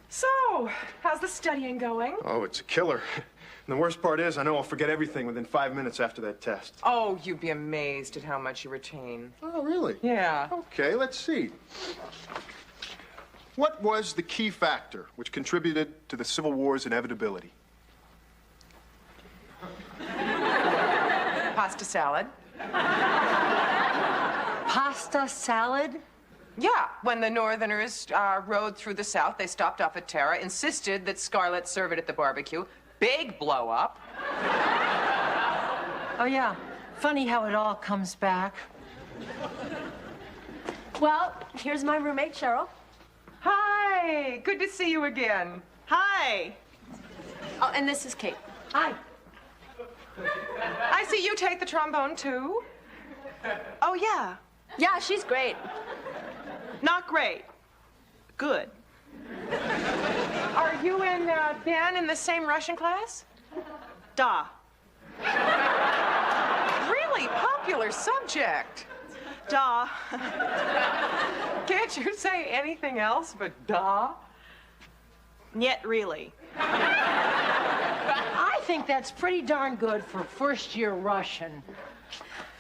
So, how's the studying going? Oh, it's a killer. And the worst part is, I know I'll forget everything within 5 minutes after that test. Oh, you'd be amazed at how much you retain. Oh, really? Yeah. Okay, let's see. What was the key factor which contributed to the Civil War's inevitability? Pasta salad. Pasta salad? Yeah, when the Northerners rode through the South, they stopped off at Tara, insisted that Scarlett serve it at the barbecue. Big blow up. Oh, yeah. Funny how it all comes back. Well, here's my roommate, Cheryl. Hi, good to see you again. Hi. Oh, and this is Kate. Hi. I see you take the trombone, too. Oh, yeah. Yeah, she's great. Not great. Good. Are you and Ben in the same Russian class? Da. Really popular subject. Da. Can't you say anything else but da? Yet really. I think that's pretty darn good for first-year Russian.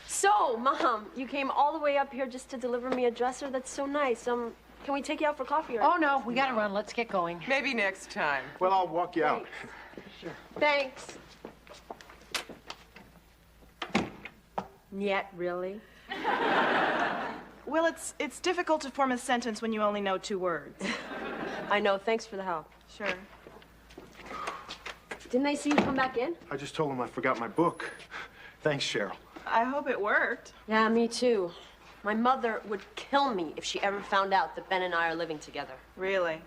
So, Mom, you came all the way up here just to deliver me a dresser? That's so nice. Can we take you out for coffee? Oh, no, we gotta run. Let's get going. Maybe next time. Well, I'll walk you out. Sure. Thanks. Yet, really? Well, it's difficult to form a sentence when you only know 2 words. I know. Thanks for the help. Sure. Didn't I see you come back in? I just told him I forgot my book. Thanks, Cheryl. I hope it worked. Yeah, me too. My mother would kill me if she ever found out that Ben and I are living together. Really?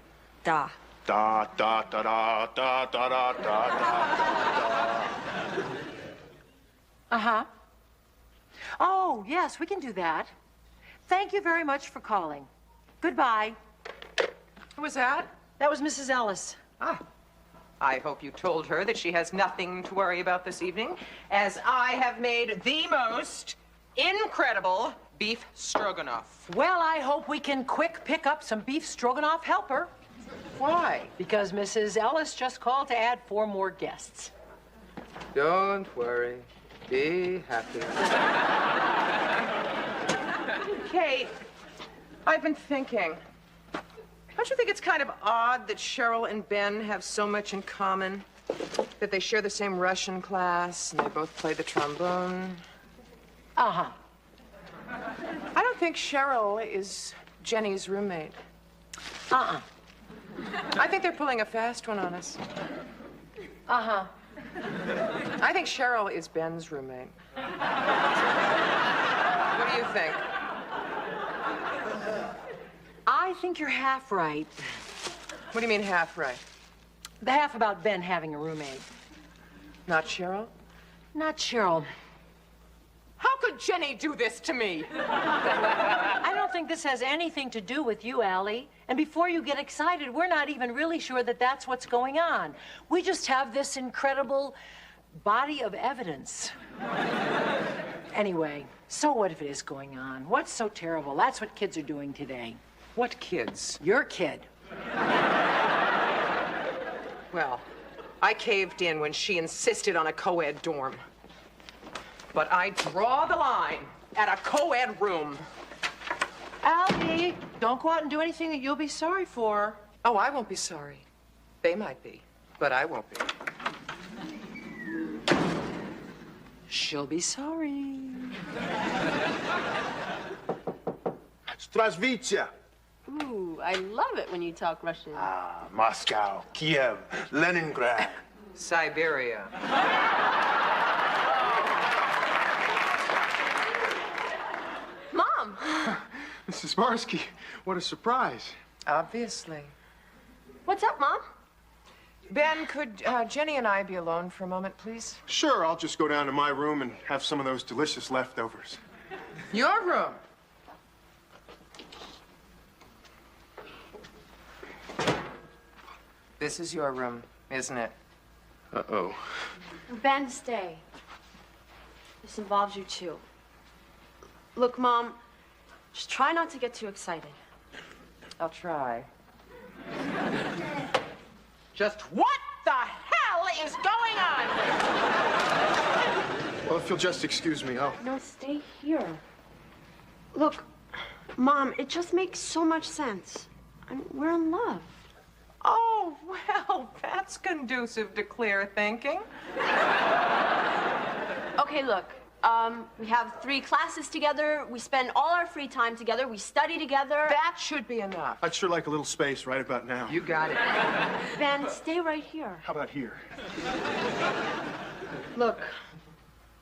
Da. Da, da, da, da, da, da, da, da, da. Uh-huh. Oh, yes, we can do that. Thank you very much for calling. Goodbye. Who was that? That was Mrs. Ellis. Ah. I hope you told her that she has nothing to worry about this evening, as I have made the most incredible beef stroganoff. Well, I hope we can quick pick up some beef stroganoff helper. Why? Because Mrs. Ellis just called to add 4 more guests. Don't worry. Be happy. Kate, I've been thinking. Don't you think it's kind of odd that Cheryl and Ben have so much in common? That they share the same Russian class and they both play the trombone? Uh-huh. I don't think Cheryl is Jenny's roommate. Uh-uh. I think they're pulling a fast one on us. Uh-huh. I think Cheryl is Ben's roommate. What do you think? I think you're half right. What do you mean half right? The half about Ben having a roommate. Not Cheryl? Not Cheryl. How could Jenny do this to me? I don't think this has anything to do with you, Allie. And before you get excited, we're not even really sure that that's what's going on. We just have this incredible body of evidence. Anyway, so what if it is going on? What's so terrible? That's what kids are doing today. What kids? Your kid. Well, I caved in when she insisted on a co-ed dorm. But I draw the line at a co-ed room. Allie, don't go out and do anything that you'll be sorry for. Oh, I won't be sorry. They might be, but I won't be. She'll be sorry. Strasvitia. Ooh, I love it when you talk Russian. Ah, Moscow, Kiev, Leningrad. Siberia. Mom! Mrs. Barsky, what a surprise. Obviously. What's up, Mom? Ben, could Jenny and I be alone for a moment, please? Sure, I'll just go down to my room and have some of those delicious leftovers. Your room. This is your room, isn't it? Uh-oh. Ben, stay. This involves you, too. Look, Mom, just try not to get too excited. I'll try. Just what the hell is going on? Well, if you'll just excuse me, I'll... No, stay here. Look, Mom, it just makes so much sense. We're in love. Oh, well, that's conducive to clear thinking. Okay, look. We have 3 classes together. We spend all our free time together. We study together. That should be enough. I'd sure like a little space right about now. You got it. Ben, stay right here. How about here? Look,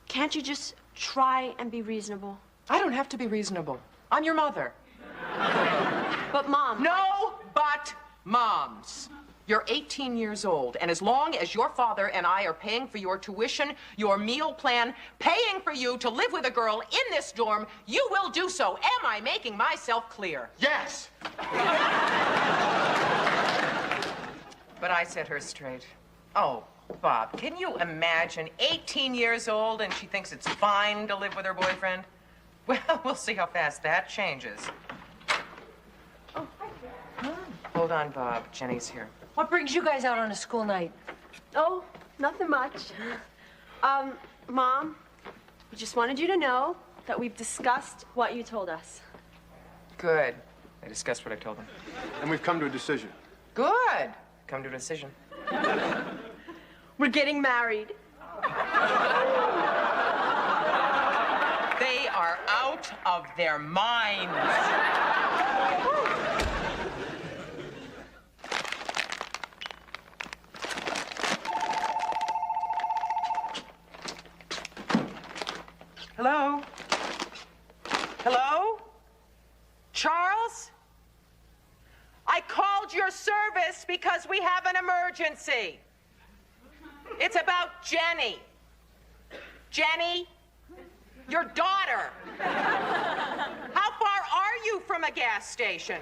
can't you just try and be reasonable? I don't have to be reasonable. I'm your mother. But, Mom... No, but moms. You're 18 years old, and as long as your father and I are paying for your tuition, your meal plan, paying for you to live with a girl in this dorm, you will do so. Am I making myself clear? Yes! But I set her straight. Oh, Bob, can you imagine 18 years old and she thinks it's fine to live with her boyfriend? Well, we'll see how fast that changes. Oh, hold on, Bob. Jenny's here. What brings you guys out on a school night? Oh, nothing much. Mom, we just wanted you to know that we've discussed what you told us. Good. I discussed what I told them. And we've come to a decision. Good. Come to a decision. We're getting married. They are out of their minds. Hello? Hello? Charles? I called your service because we have an emergency. It's about Jenny. Jenny, your daughter. How far are you from a gas station?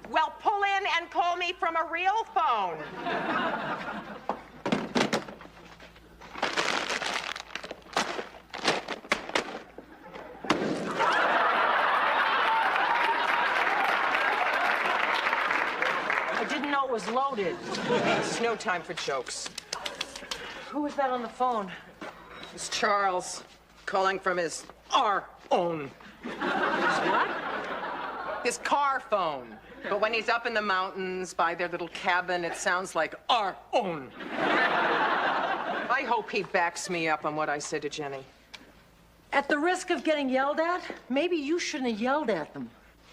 Well, pull in and call me from a real phone. It was loaded. There's no time for jokes. Who was that on the phone? It's Charles, calling from our own. What? His car phone. But when he's up in the mountains by their little cabin, it sounds like our own. I hope he backs me up on what I said to Jenny. At the risk of getting yelled at, maybe you shouldn't have yelled at them.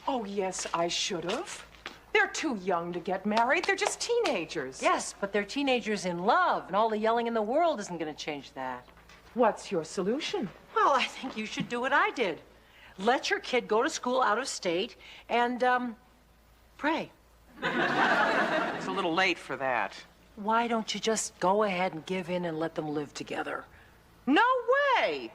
Oh, yes, I should have. They're too young to get married. They're just teenagers. Yes, but they're teenagers in love, and all the yelling in the world isn't going to change that. What's your solution? Well, I think you should do what I did. Let your kid go to school out of state and, pray. It's a little late for that. Why don't you just go ahead and give in and let them live together? No way!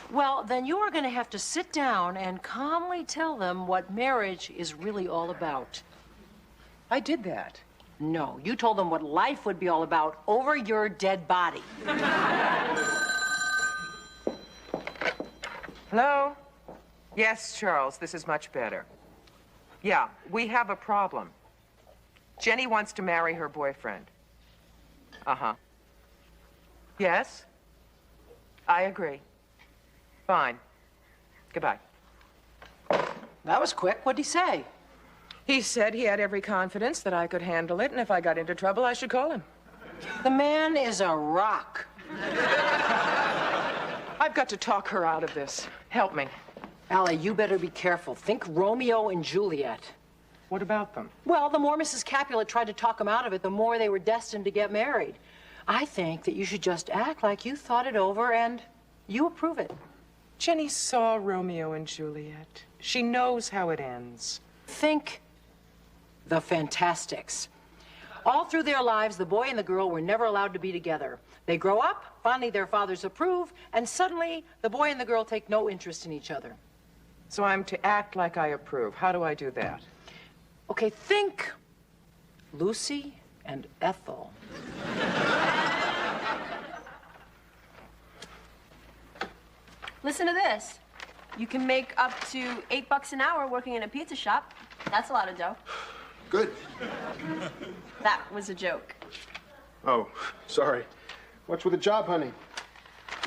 Well, then you are going to have to sit down and calmly tell them what marriage is really all about. I did that. No, you told them what life would be all about over your dead body. Hello? Yes, Charles, this is much better. Yeah, we have a problem. Jenny wants to marry her boyfriend. Uh-huh. Yes? I agree. Fine. Goodbye. That was quick. What'd he say? He said he had every confidence that I could handle it, and if I got into trouble, I should call him. The man is a rock. I've got to talk her out of this. Help me. Allie, you better be careful. Think Romeo and Juliet. What about them? Well, the more Mrs. Capulet tried to talk them out of it, the more they were destined to get married. I think that you should just act like you thought it over and you approve it. Jenny saw Romeo and Juliet. She knows how it ends. Think the Fantastics. All through their lives, the boy and the girl were never allowed to be together. They grow up, finally their fathers approve, and suddenly the boy and the girl take no interest in each other. So I'm to act like I approve. How do I do that? Okay, think Lucy and Ethel. Listen to this. You can make up to $8 an hour working in a pizza shop. That's a lot of dough. Good. That was a joke. Oh, sorry. What's with the job, honey?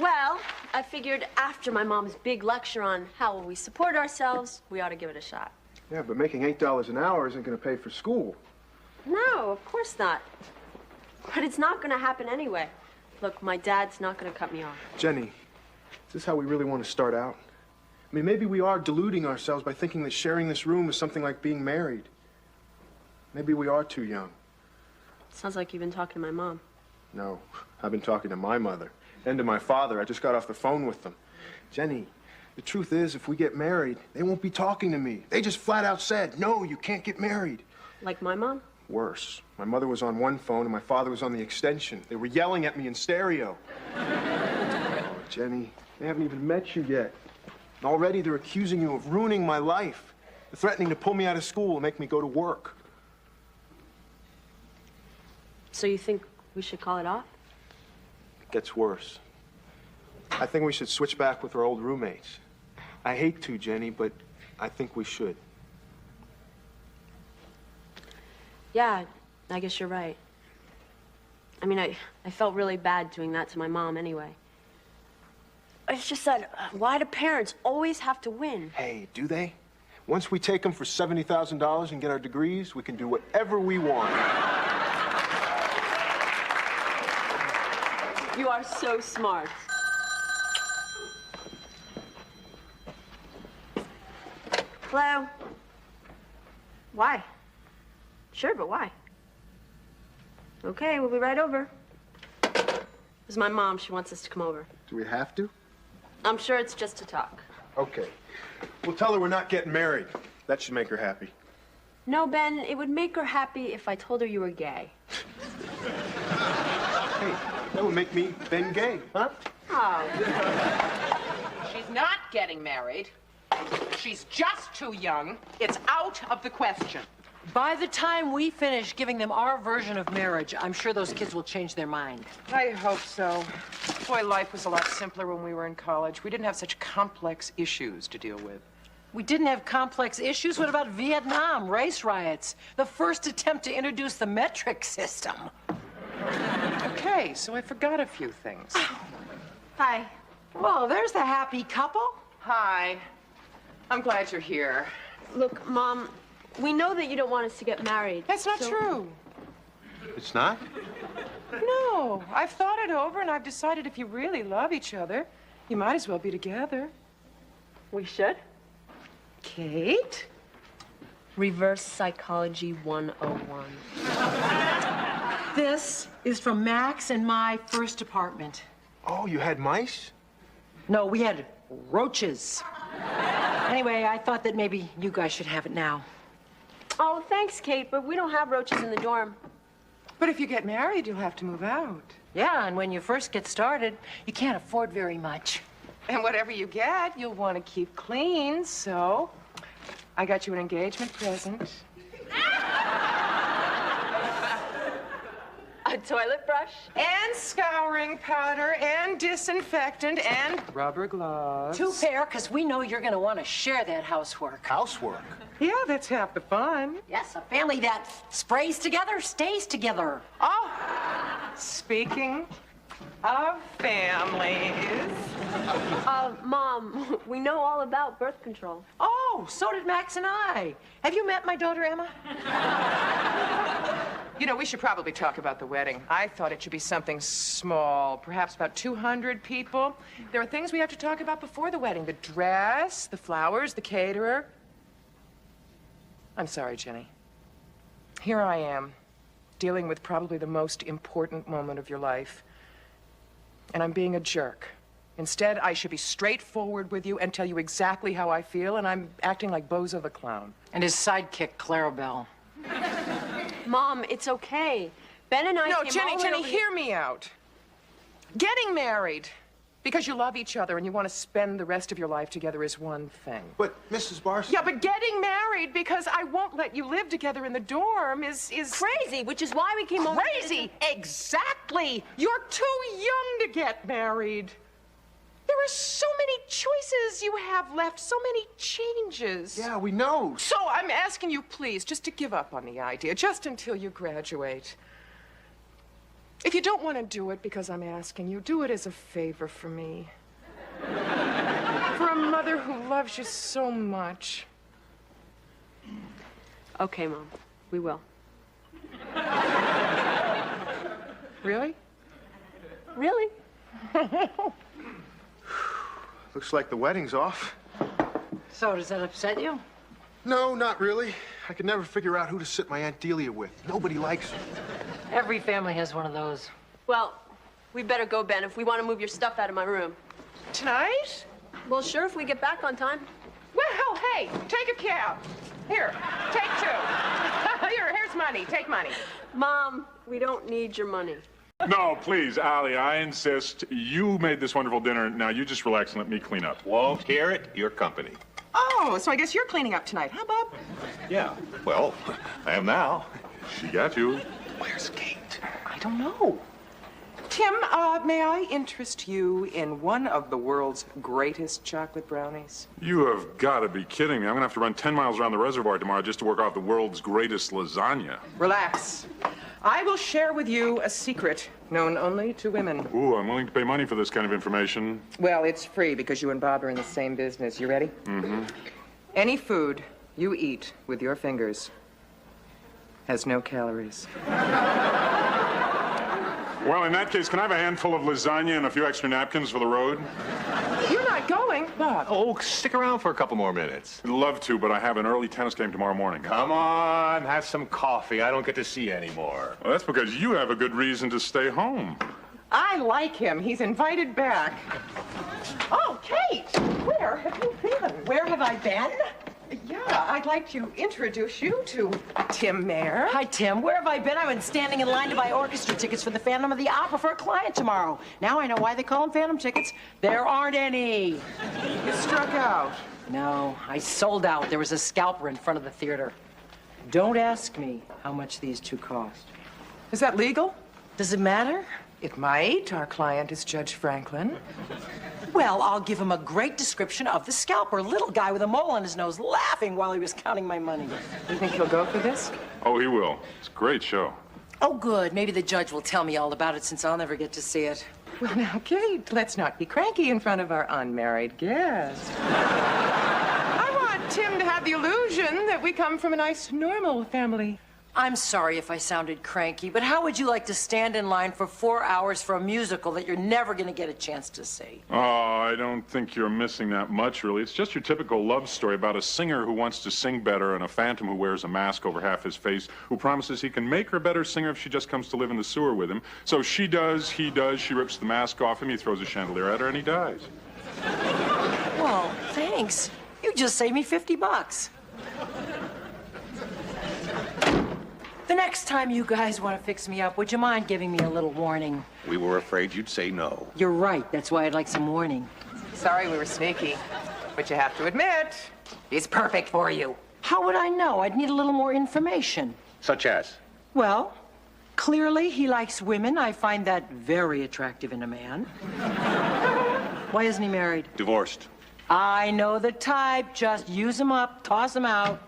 Well, I figured after my mom's big lecture on how will we support ourselves, we ought to give it a shot. Yeah, but making $8 an hour isn't going to pay for school. No, of course not. But it's not going to happen anyway. Look, my dad's not going to cut me off. Jenny, is this how we really want to start out? I mean, maybe we are deluding ourselves by thinking that sharing this room is something like being married. Maybe we are too young. Sounds like you've been talking to my mom. No, I've been talking to my mother and to my father. I just got off the phone with them. Jenny, the truth is, if we get married, they won't be talking to me. They just flat out said, no, you can't get married. Like my mom? Worse. My mother was on one phone and my father was on the extension. They were yelling at me in stereo. Oh, Jenny, they haven't even met you yet. And already they're accusing you of ruining my life. They're threatening to pull me out of school and make me go to work. So you think we should call it off? It gets worse. I think we should switch back with our old roommates. I hate to, Jenny, but I think we should. Yeah, I guess you're right. I mean, I felt really bad doing that to my mom anyway. It's just that, why do parents always have to win? Hey, do they? Once we take them for $70,000 and get our degrees, we can do whatever we want. You are so smart. Hello? Why? Sure, but why? Okay, we'll be right over. This is my mom. She wants us to come over. Do we have to? I'm sure it's just to talk. Okay. We'll tell her we're not getting married. That should make her happy. No, Ben, it would make her happy if I told her you were gay. Hey, that would make me Ben gay, huh? Oh. She's not getting married. She's just too young. It's out of the question. By the time we finish giving them our version of marriage, I'm sure those kids will change their mind. I hope so. Boy, life was a lot simpler when we were in college. We didn't have such complex issues to deal with. We didn't have complex issues. What about Vietnam, race riots, the first attempt to introduce the metric system? Okay, so I forgot a few things. Hi. Well, there's the happy couple. Hi. I'm glad you're here. Look, Mom, we know that you don't want us to get married. That's not true. It's not? No, I've thought it over and I've decided if you really love each other, you might as well be together. We should? Kate? Reverse Psychology 101. This is from Max and my first apartment. Oh, you had mice? No, we had roaches. Anyway, I thought that maybe you guys should have it now. Oh, thanks, Kate, but we don't have roaches in the dorm. But if you get married, you'll have to move out. Yeah, and when you first get started, you can't afford very much. And whatever you get, you'll want to keep clean, so I got you an engagement present. A toilet brush. And scouring powder, and disinfectant, and rubber gloves. 2 pair, because we know you're going to want to share that housework. Housework? Yeah, that's half the fun. Yes, a family that sprays together stays together. Oh, speaking of families. Mom, we know all about birth control. Oh, so did Max and I. Have you met my daughter, Emma? You know, we should probably talk about the wedding. I thought it should be something small, perhaps about 200 people. There are things we have to talk about before the wedding. The dress, the flowers, the caterer. I'm sorry, Jenny. Here I am, dealing with probably the most important moment of your life. And I'm being a jerk. Instead, I should be straightforward with you and tell you exactly how I feel, and I'm acting like Bozo the Clown. And his sidekick, Clarabelle. Mom, it's okay. Ben and I No, came Jenny, all the way Jenny, over hear me out. Getting married because you love each other and you want to spend the rest of your life together is one thing. But, Mrs. Barson... Yeah, but getting married because I won't let you live together in the dorm is... crazy, which is why we came over... Crazy! Exactly! You're too young to get married. There are so many choices you have left, so many changes. Yeah, we know. So I'm asking you, please, just to give up on the idea, just until you graduate. If you don't want to do it because I'm asking you, do it as a favor for me. For a mother who loves you so much. Okay, Mom, we will. Really? Really? Looks like the wedding's off. So, does that upset you? No, not really. I could never figure out who to sit my Aunt Delia with. Nobody likes her. Every family has one of those. Well, we better go, Ben, if we want to move your stuff out of my room. Tonight? Well, sure, if we get back on time. Well, hey, take a cab. Here, take 2. Here's money. Take money. Mom, we don't need your money. No, please, Allie, I insist. You made this wonderful dinner. Now you just relax and let me clean up. Won't hear it. Your company. Oh, so I guess you're cleaning up tonight, huh, Bob? Yeah. Well, I am now. She got you. Where's Kate? I don't know. Tim, may I interest you in one of the world's greatest chocolate brownies? You have got to be kidding me. I'm going to have to run 10 miles around the reservoir tomorrow just to work off the world's greatest lasagna. Relax. I will share with you a secret known only to women. Ooh, I'm willing to pay money for this kind of information. Well, it's free because you and Bob are in the same business. You ready? Mm-hmm. Any food you eat with your fingers has no calories. Well, in that case, can I have a handful of lasagna and a few extra napkins for the road? You're not going, Bob. Oh, stick around for a couple more minutes. I'd love to, but I have an early tennis game tomorrow morning. Come on, have some coffee. I don't get to see you anymore. Well, that's because you have a good reason to stay home. I like him. He's invited back. Oh, Kate, where have you been? Where have I been? Yeah, I'd like to introduce you to Tim Mayer. Hi, Tim. Where have I been? I've been standing in line to buy orchestra tickets for the Phantom of the Opera for a client tomorrow. Now I know why they call them Phantom tickets. There aren't any. You struck out. No, I sold out. There was a scalper in front of the theater. Don't ask me how much these 2 cost. Is that legal? Does it matter? It might. Our client is Judge Franklin. Well, I'll give him a great description of the scalper. Little guy with a mole on his nose laughing while he was counting my money. You think he'll go for this? Oh, he will. It's a great show. Oh, good. Maybe the judge will tell me all about it since I'll never get to see it. Well, now, Kate, let's not be cranky in front of our unmarried guest. I want Tim to have the illusion that we come from a nice, normal family. I'm sorry if I sounded cranky, but how would you like to stand in line for 4 hours for a musical that you're never going to get a chance to see? Oh, I don't think you're missing that much, really. It's just your typical love story about a singer who wants to sing better and a phantom who wears a mask over half his face who promises he can make her a better singer if she just comes to live in the sewer with him. So she does, he does, she rips the mask off him, he throws a chandelier at her, and he dies. Well, thanks. You just saved me $50. The next time you guys want to fix me up, would you mind giving me a little warning? We were afraid you'd say no. You're right. That's why I'd like some warning. Sorry we were sneaky, but you have to admit, he's perfect for you. How would I know? I'd need a little more information. Such as? Well, Clearly, he likes women. I find that very attractive in a man. Why isn't he married? Divorced. I know the type. Just use him up, toss him out.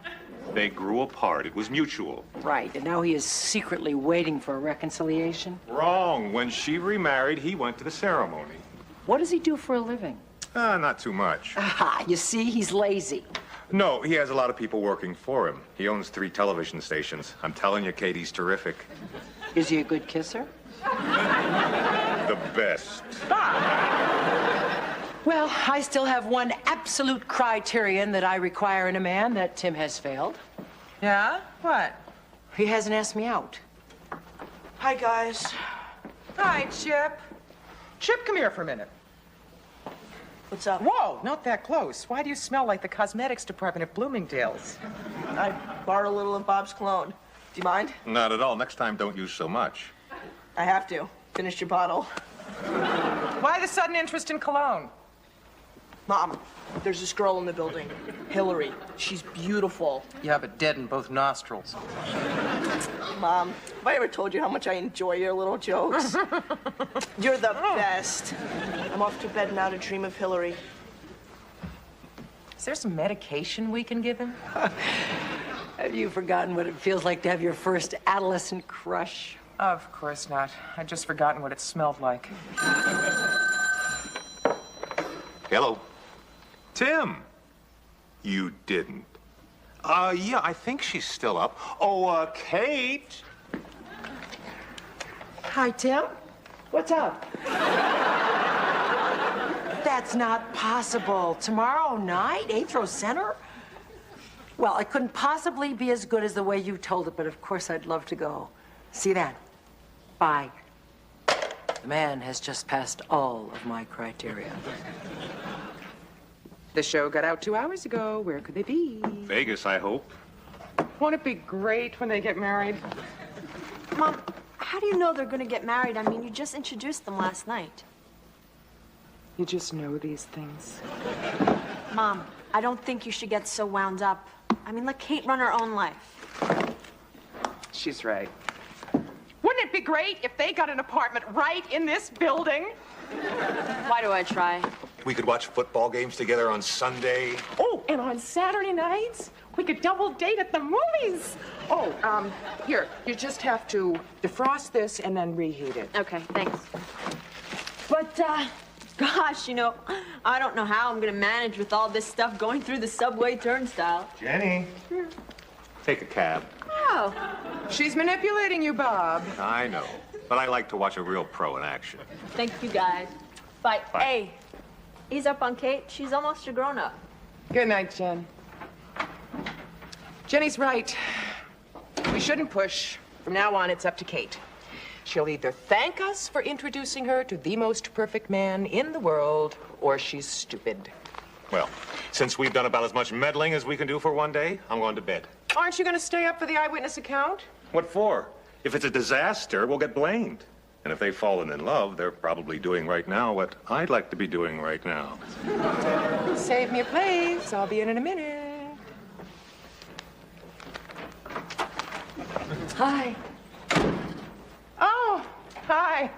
They grew apart. It was mutual. Right, and now he is secretly waiting for a reconciliation. Wrong. When she remarried, he went to the ceremony. What does he do for a living? Not too much. Aha, you see, he's lazy. No, he has a lot of people working for him. He owns 3 television stations. I'm telling you, Kate, he's terrific. Is he a good kisser? The best. Well, I still have one absolute criterion that I require in a man that Tim has failed. Yeah? What? He hasn't asked me out. Hi, guys. Hi, Chip. Chip, come here for a minute. What's up? Whoa, not that close. Why do you smell like the cosmetics department at Bloomingdale's? I borrowed a little of Bob's cologne. Do you mind? Not at all. Next time, don't use so much. I have to. Finished your bottle. Why the sudden interest in cologne? Mom, there's this girl in the building, Hillary. She's beautiful. Yeah, but dead in both nostrils. Mom, have I ever told you how much I enjoy your little jokes? You're the best. I'm off to bed now to dream of Hillary. Is there some medication we can give him? Have you forgotten what it feels like to have your first adolescent crush? Of course not. I'd just forgotten what it smelled like. Hello. Tim. You didn't. Yeah, I think she's still up. Oh, Kate. Hi, Tim. What's up? That's not possible. Tomorrow night, Atro Center? Well, it couldn't possibly be as good as the way you told it, but of course I'd love to go. See you then. Bye. The man has just passed all of my criteria. The show got out 2 hours ago. Where could they be? Vegas, I hope. Won't it be great when they get married? Mom, how do you know they're gonna get married? I mean, you just introduced them last night. You just know these things. Mom, I don't think you should get so wound up. I mean, let Kate run her own life. She's right. Wouldn't it be great if they got an apartment right in this building? Why do I try? We could watch football games together on Sunday. Oh, and on Saturday nights, we could double date at the movies. Oh, here, you just have to defrost this and then reheat it. Okay, thanks. But, gosh, you know, I don't know how I'm gonna manage with all this stuff going through the subway turnstile. Jenny. Take a cab. Oh. She's manipulating you, Bob. I know, but I like to watch a real pro in action. Thank you, guys. Bye. Bye. Hey, ease up on Kate. She's almost a grown-up. Good night, Jen. Jenny's right. We shouldn't push. From now on, it's up to Kate. She'll either thank us for introducing her to the most perfect man in the world, or she's stupid. Well, since we've done about as much meddling as we can do for one day, I'm going to bed. Aren't you going to stay up for the eyewitness account? What for? If it's a disaster, we'll get blamed. And if they've fallen in love, they're probably doing right now what I'd like to be doing right now. Save me a place. I'll be in a minute. Hi. Oh, hi.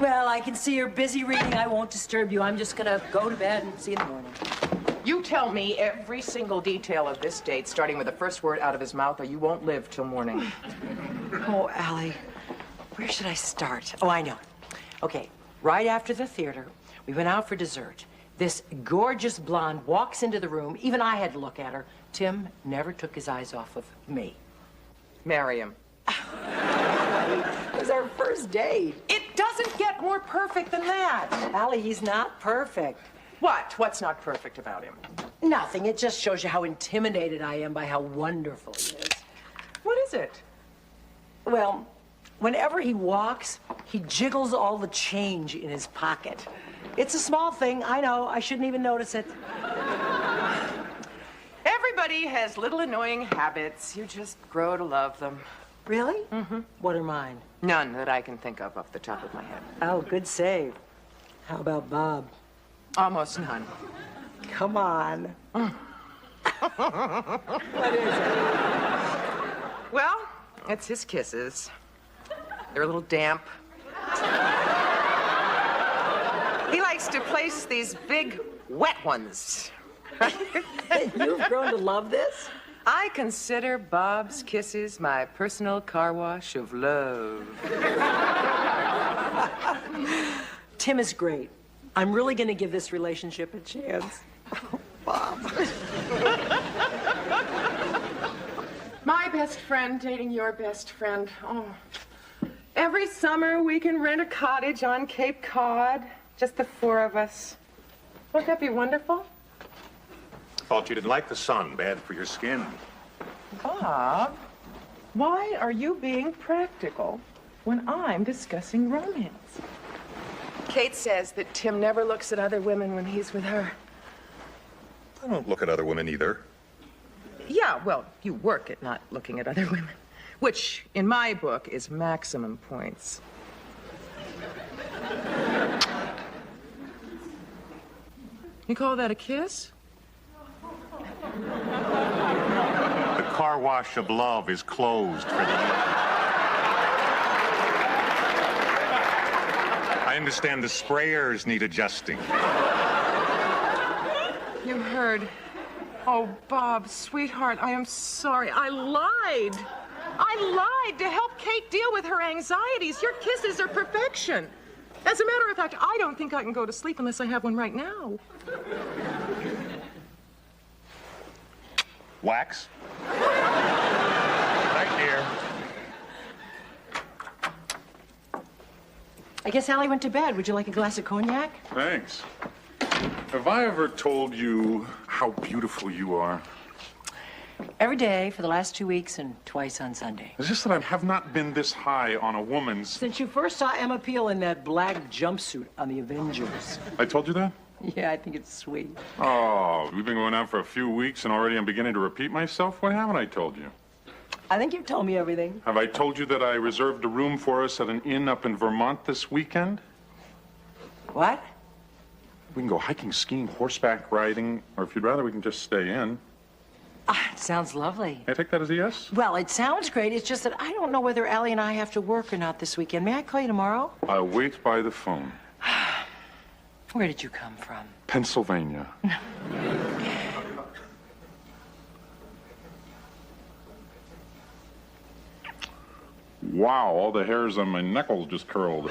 Well, I can see you're busy reading. I won't disturb you. I'm just gonna go to bed and see you in the morning. You tell me every single detail of this date, starting with the first word out of his mouth, or you won't live till morning. Oh, Allie, where should I start? Oh, I know. Okay, right after the theater, we went out for dessert. This gorgeous blonde walks into the room. Even I had to look at her. Tim never took his eyes off of me. Marry him. It was our first date. It doesn't get more perfect than that. Allie, he's not perfect. What? What's not perfect about him? Nothing. It just shows you how intimidated I am by how wonderful he is. What is it? Well, whenever he walks, he jiggles all the change in his pocket. It's a small thing, I know. I shouldn't even notice it. Everybody has little annoying habits. You just grow to love them. Really? Mm-hmm. What are mine? None that I can think of off the top of my head. Oh, good save. How about Bob? Almost none. Come on. What is it? Well, it's his kisses. They're a little damp. He likes to place these big, wet ones. You've grown to love this? I consider Bob's kisses my personal car wash of love. Tim is great. I'm really going to give this relationship a chance. Oh, Bob. My best friend dating your best friend. Oh. Every summer we can rent a cottage on Cape Cod. Just the four of us. Won't that be wonderful? Thought you didn't like the sun. Bad for your skin. Bob, why are you being practical when I'm discussing romance? Kate says that Tim never looks at other women when he's with her. I don't look at other women either. Yeah, well, you work at not looking at other women, which, in my book, is maximum points. You call that a kiss? The car wash of love is closed for the year. I understand the sprayers need adjusting. You heard. Oh, Bob, sweetheart, I am sorry. I lied. I lied to help Kate deal with her anxieties. Your kisses are perfection. As a matter of fact, I don't think I can go to sleep unless I have one right now. Wax? Right here. I guess Allie went to bed. Would you like a glass of cognac? Thanks. Have I ever told you how beautiful you are? Every day for the last 2 weeks and twice on Sunday. It's just that I have not been this high on a woman's... Since you first saw Emma Peel in that black jumpsuit on The Avengers. I told you that? Yeah, I think it's sweet. Oh, we've been going out for a few weeks and already I'm beginning to repeat myself? What haven't I told you? I think you've told me everything. Have I told you that I reserved a room for us at an inn up in Vermont this weekend? What? We can go hiking, skiing, horseback riding, or if you'd rather, we can just stay in. Ah, it sounds lovely. I take that as a yes? Well, it sounds great. It's just that I don't know whether Allie and I have to work or not this weekend. May I call you tomorrow? I'll wait by the phone. Where did you come from? Pennsylvania. Wow, all the hairs on my knuckles just curled.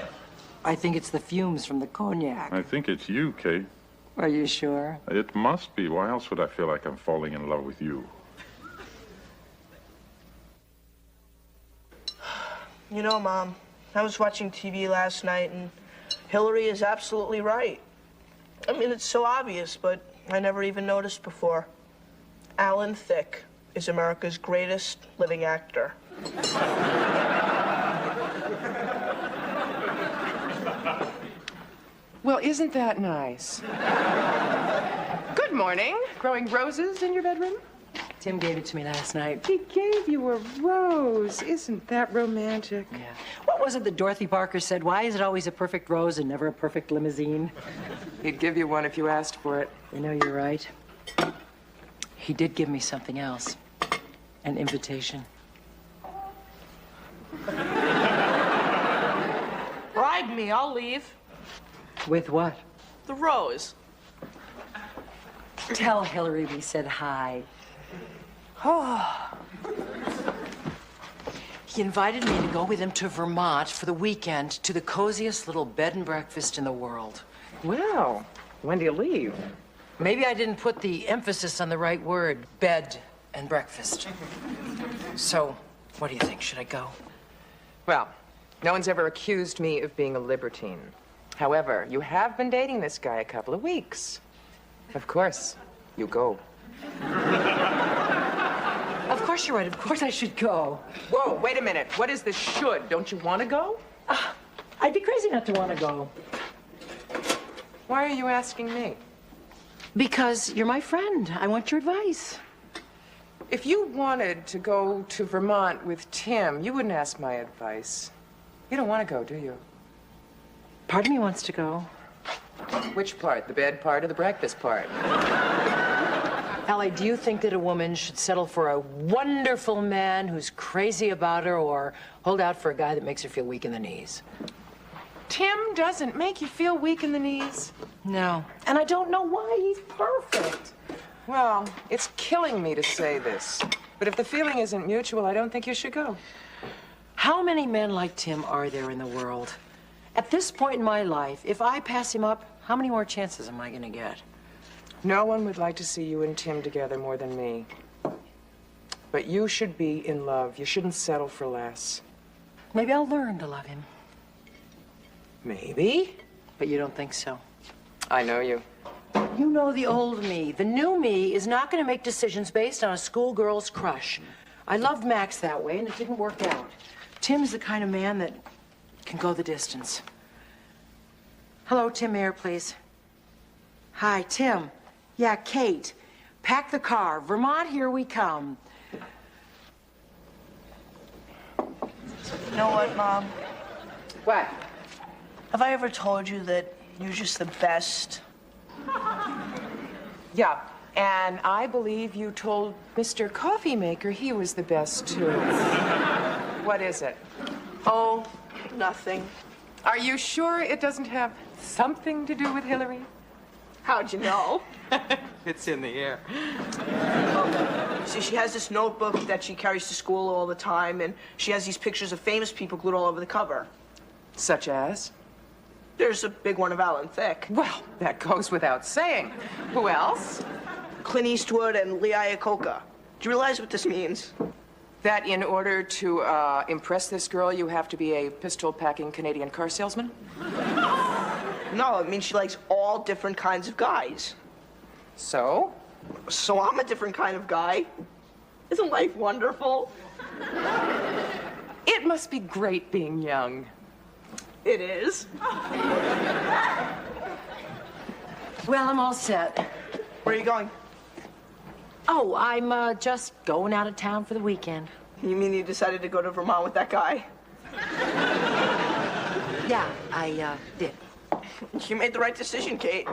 I think it's the fumes from the cognac. I think it's you, Kate. Are you sure? It must be. Why else would I feel like I'm falling in love with you? You know, Mom, I was watching TV last night, and Hillary is absolutely right. I mean, it's so obvious, but I never even noticed before. Alan Thicke is America's greatest living actor. Well, isn't that nice? Good morning. Growing roses in your bedroom? Tim gave it to me last night. He gave you a rose. Isn't that romantic? Yeah. What was it that Dorothy Parker said? Why is it always a perfect rose and never a perfect limousine? He'd give you one if you asked for it. You know, you're right. He did give me something else. An invitation. Bribe me, I'll leave. With what? The rose. Tell Hillary we said hi. Oh. He invited me to go with him to Vermont for the weekend to the coziest little bed and breakfast in the world. Well, when do you leave? Maybe I didn't put the emphasis on the right word, bed and breakfast. So, what do you think? Should I go? Well, no one's ever accused me of being a libertine. However, you have been dating this guy a couple of weeks. Of course, you go. Of course you're right. Of course I should go. Whoa, wait a minute. What is this should? Don't you want to go? I'd be crazy not to want to go. Why are you asking me? Because you're my friend. I want your advice. If you wanted to go to Vermont with Tim, you wouldn't ask my advice. You don't want to go, do you? Part of me wants to go. Which part? The bed part or the breakfast part? Allie, do you think that a woman should settle for a wonderful man who's crazy about her or hold out for a guy that makes her feel weak in the knees? Tim doesn't make you feel weak in the knees. No. And I don't know why. He's perfect. Well, it's killing me to say this, but if the feeling isn't mutual, I don't think you should go. How many men like Tim are there in the world? At this point in my life, if I pass him up, how many more chances am I going to get? No one would like to see you and Tim together more than me. But you should be in love. You shouldn't settle for less. Maybe I'll learn to love him. Maybe. But you don't think so? I know you. You know the old me. The new me is not going to make decisions based on a schoolgirl's crush. I loved Max that way, and it didn't work out. Tim's the kind of man that can go the distance. Hello, Tim Mayer, please. Hi, Tim. Yeah, Kate. Pack the car. Vermont, here we come. You know what, Mom? What? Have I ever told you that you're just the best? Yeah, and I believe you told Mr. Coffee Maker he was the best, too. What is it? Oh, nothing. Are you sure it doesn't have something to do with Hillary? How'd you know? It's in the air. See, she has this notebook that she carries to school all the time, and she has these pictures of famous people glued all over the cover. Such as? There's a big one of Alan Thicke. Well, that goes without saying. Who else? Clint Eastwood and Lee Iacocca. Do you realize what this means? That in order to impress this girl, you have to be a pistol-packing Canadian car salesman? No, it means she likes all different kinds of guys. So? So I'm a different kind of guy. Isn't life wonderful? It must be great being young. It is. Well, I'm all set. Where are you going? Oh, I'm just going out of town for the weekend. You mean you decided to go to Vermont with that guy? Yeah, I did. You made the right decision, Kate.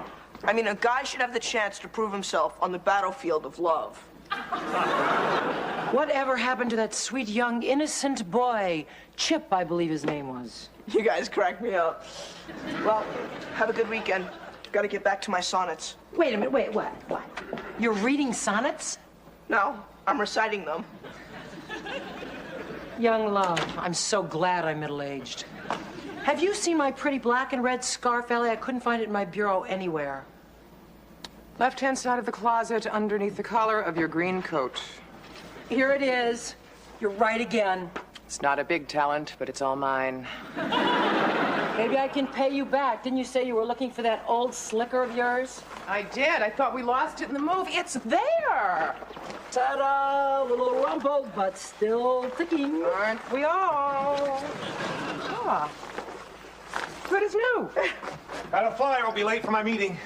I mean, a guy should have the chance to prove himself on the battlefield of love. Whatever happened to that sweet, young, innocent boy? Chip, I believe his name was. You guys crack me up. Well, have a good weekend. Gotta get back to my sonnets. Wait a minute, wait, what? What? You're reading sonnets? No, I'm reciting them. Young love, I'm so glad I'm middle-aged. Have you seen my pretty black and red scarf, Ellie? I couldn't find it in my bureau anywhere. Left-hand side of the closet, underneath the collar of your green coat. Here it is. You're right again. It's not a big talent, but it's all mine. Maybe I can pay you back. Didn't you say you were looking for that old slicker of yours? I did. I thought we lost it in the move. It's there! Ta-da! Little rumble, but still ticking. Aren't we all? Ah. Good as new. Gotta fly, I'll be late for my meeting.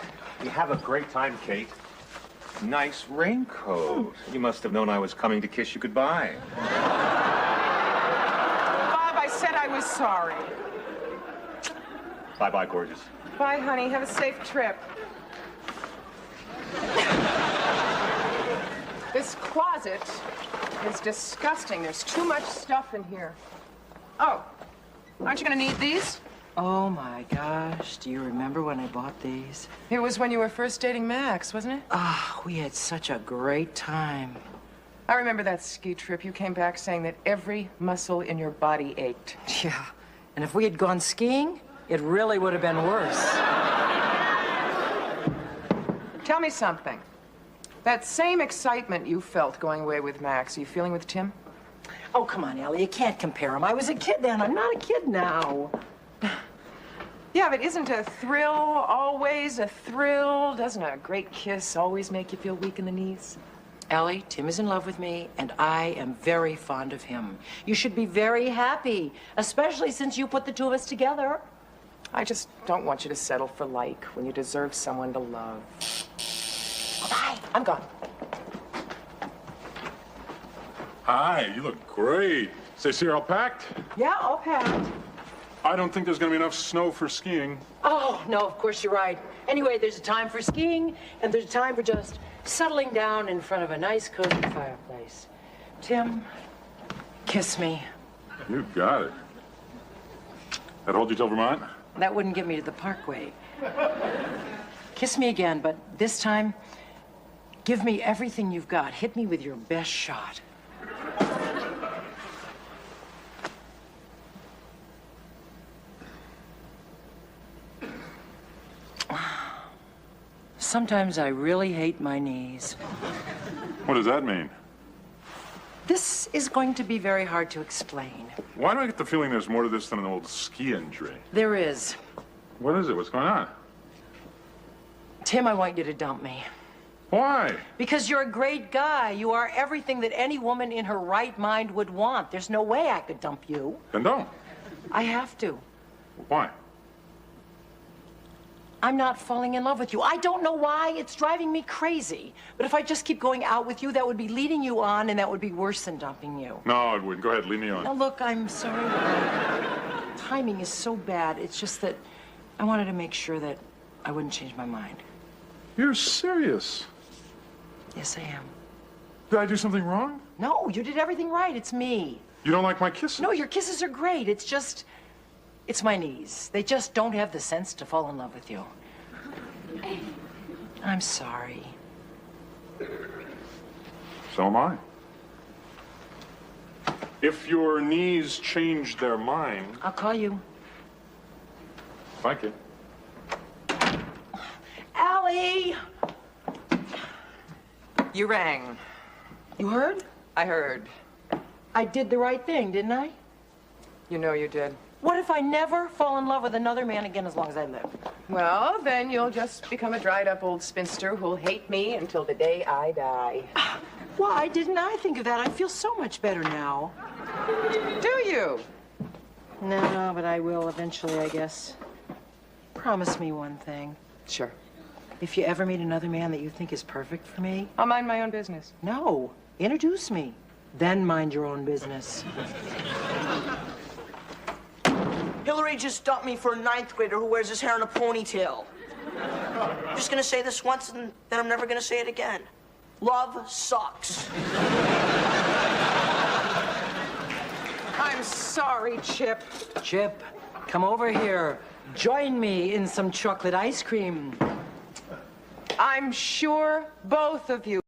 You have a great time, Kate. Nice raincoat. You must have known I was coming to kiss you goodbye. Bob, I said I was sorry. Bye-bye, gorgeous. Bye, honey. Have a safe trip. This closet is disgusting. There's too much stuff in here. Oh, aren't you going to need these? Oh, my gosh. Do you remember when I bought these? It was when you were first dating Max, wasn't it? Ah, we had such a great time. I remember that ski trip. You came back saying that every muscle in your body ached. Yeah, and if we had gone skiing, it really would have been worse. Tell me something. That same excitement you felt going away with Max, are you feeling with Tim? Oh, come on, Ellie. You can't compare them. I was a kid then. I'm not a kid now. Yeah, but isn't a thrill always a thrill? Doesn't a great kiss always make you feel weak in the knees? Ellie, Tim is in love with me, and I am very fond of him. You should be very happy, especially since you put the two of us together. I just don't want you to settle for like when you deserve someone to love. Bye. I'm gone. Hi, you look great. Say, see, you're all packed? Yeah, all packed. I don't think there's going to be enough snow for skiing. Oh, no, of course you're right. Anyway, there's a time for skiing, and there's a time for just settling down in front of a nice, cozy fireplace. Tim, kiss me. You got it. That hold you till Vermont? That wouldn't get me to the Parkway. Kiss me again, but this time, give me everything you've got. Hit me with your best shot. Sometimes I really hate my knees. What does that mean? This is going to be very hard to explain. Why do I get the feeling there's more to this than an old ski injury? There is. What is it? What's going on? Tim, I want you to dump me. Why? Because you're a great guy. You are everything that any woman in her right mind would want. There's no way I could dump you. Then don't. I have to. Why? I'm not falling in love with you. I don't know why. It's driving me crazy. But if I just keep going out with you, that would be leading you on, and that would be worse than dumping you. No, it wouldn't. Go ahead, lead me on. Now, look, I'm sorry. Timing is so bad. It's just that I wanted to make sure that I wouldn't change my mind. You're serious? Yes, I am. Did I do something wrong? No, you did everything right. It's me. You don't like my kisses? No, your kisses are great. It's just... it's my knees. They just don't have the sense to fall in love with you. I'm sorry. So am I. If your knees change their mind... I'll call you. Thank you. Allie! You rang. You heard? I heard. I did the right thing, didn't I? You know you did. What if I never fall in love with another man again as long as I live? Well, then you'll just become a dried-up old spinster who'll hate me until the day I die. Why didn't I think of that? I feel so much better now. Do you? No, but I will eventually, I guess. Promise me one thing. Sure. If you ever meet another man that you think is perfect for me... I'll mind my own business. No. Introduce me. Then mind your own business. Hillary just dumped me for a 9th grader who wears his hair in a ponytail. I'm just gonna say this once, and then I'm never gonna say it again. Love sucks. I'm sorry, Chip. Chip, come over here. Join me in some chocolate ice cream. I'm sure both of you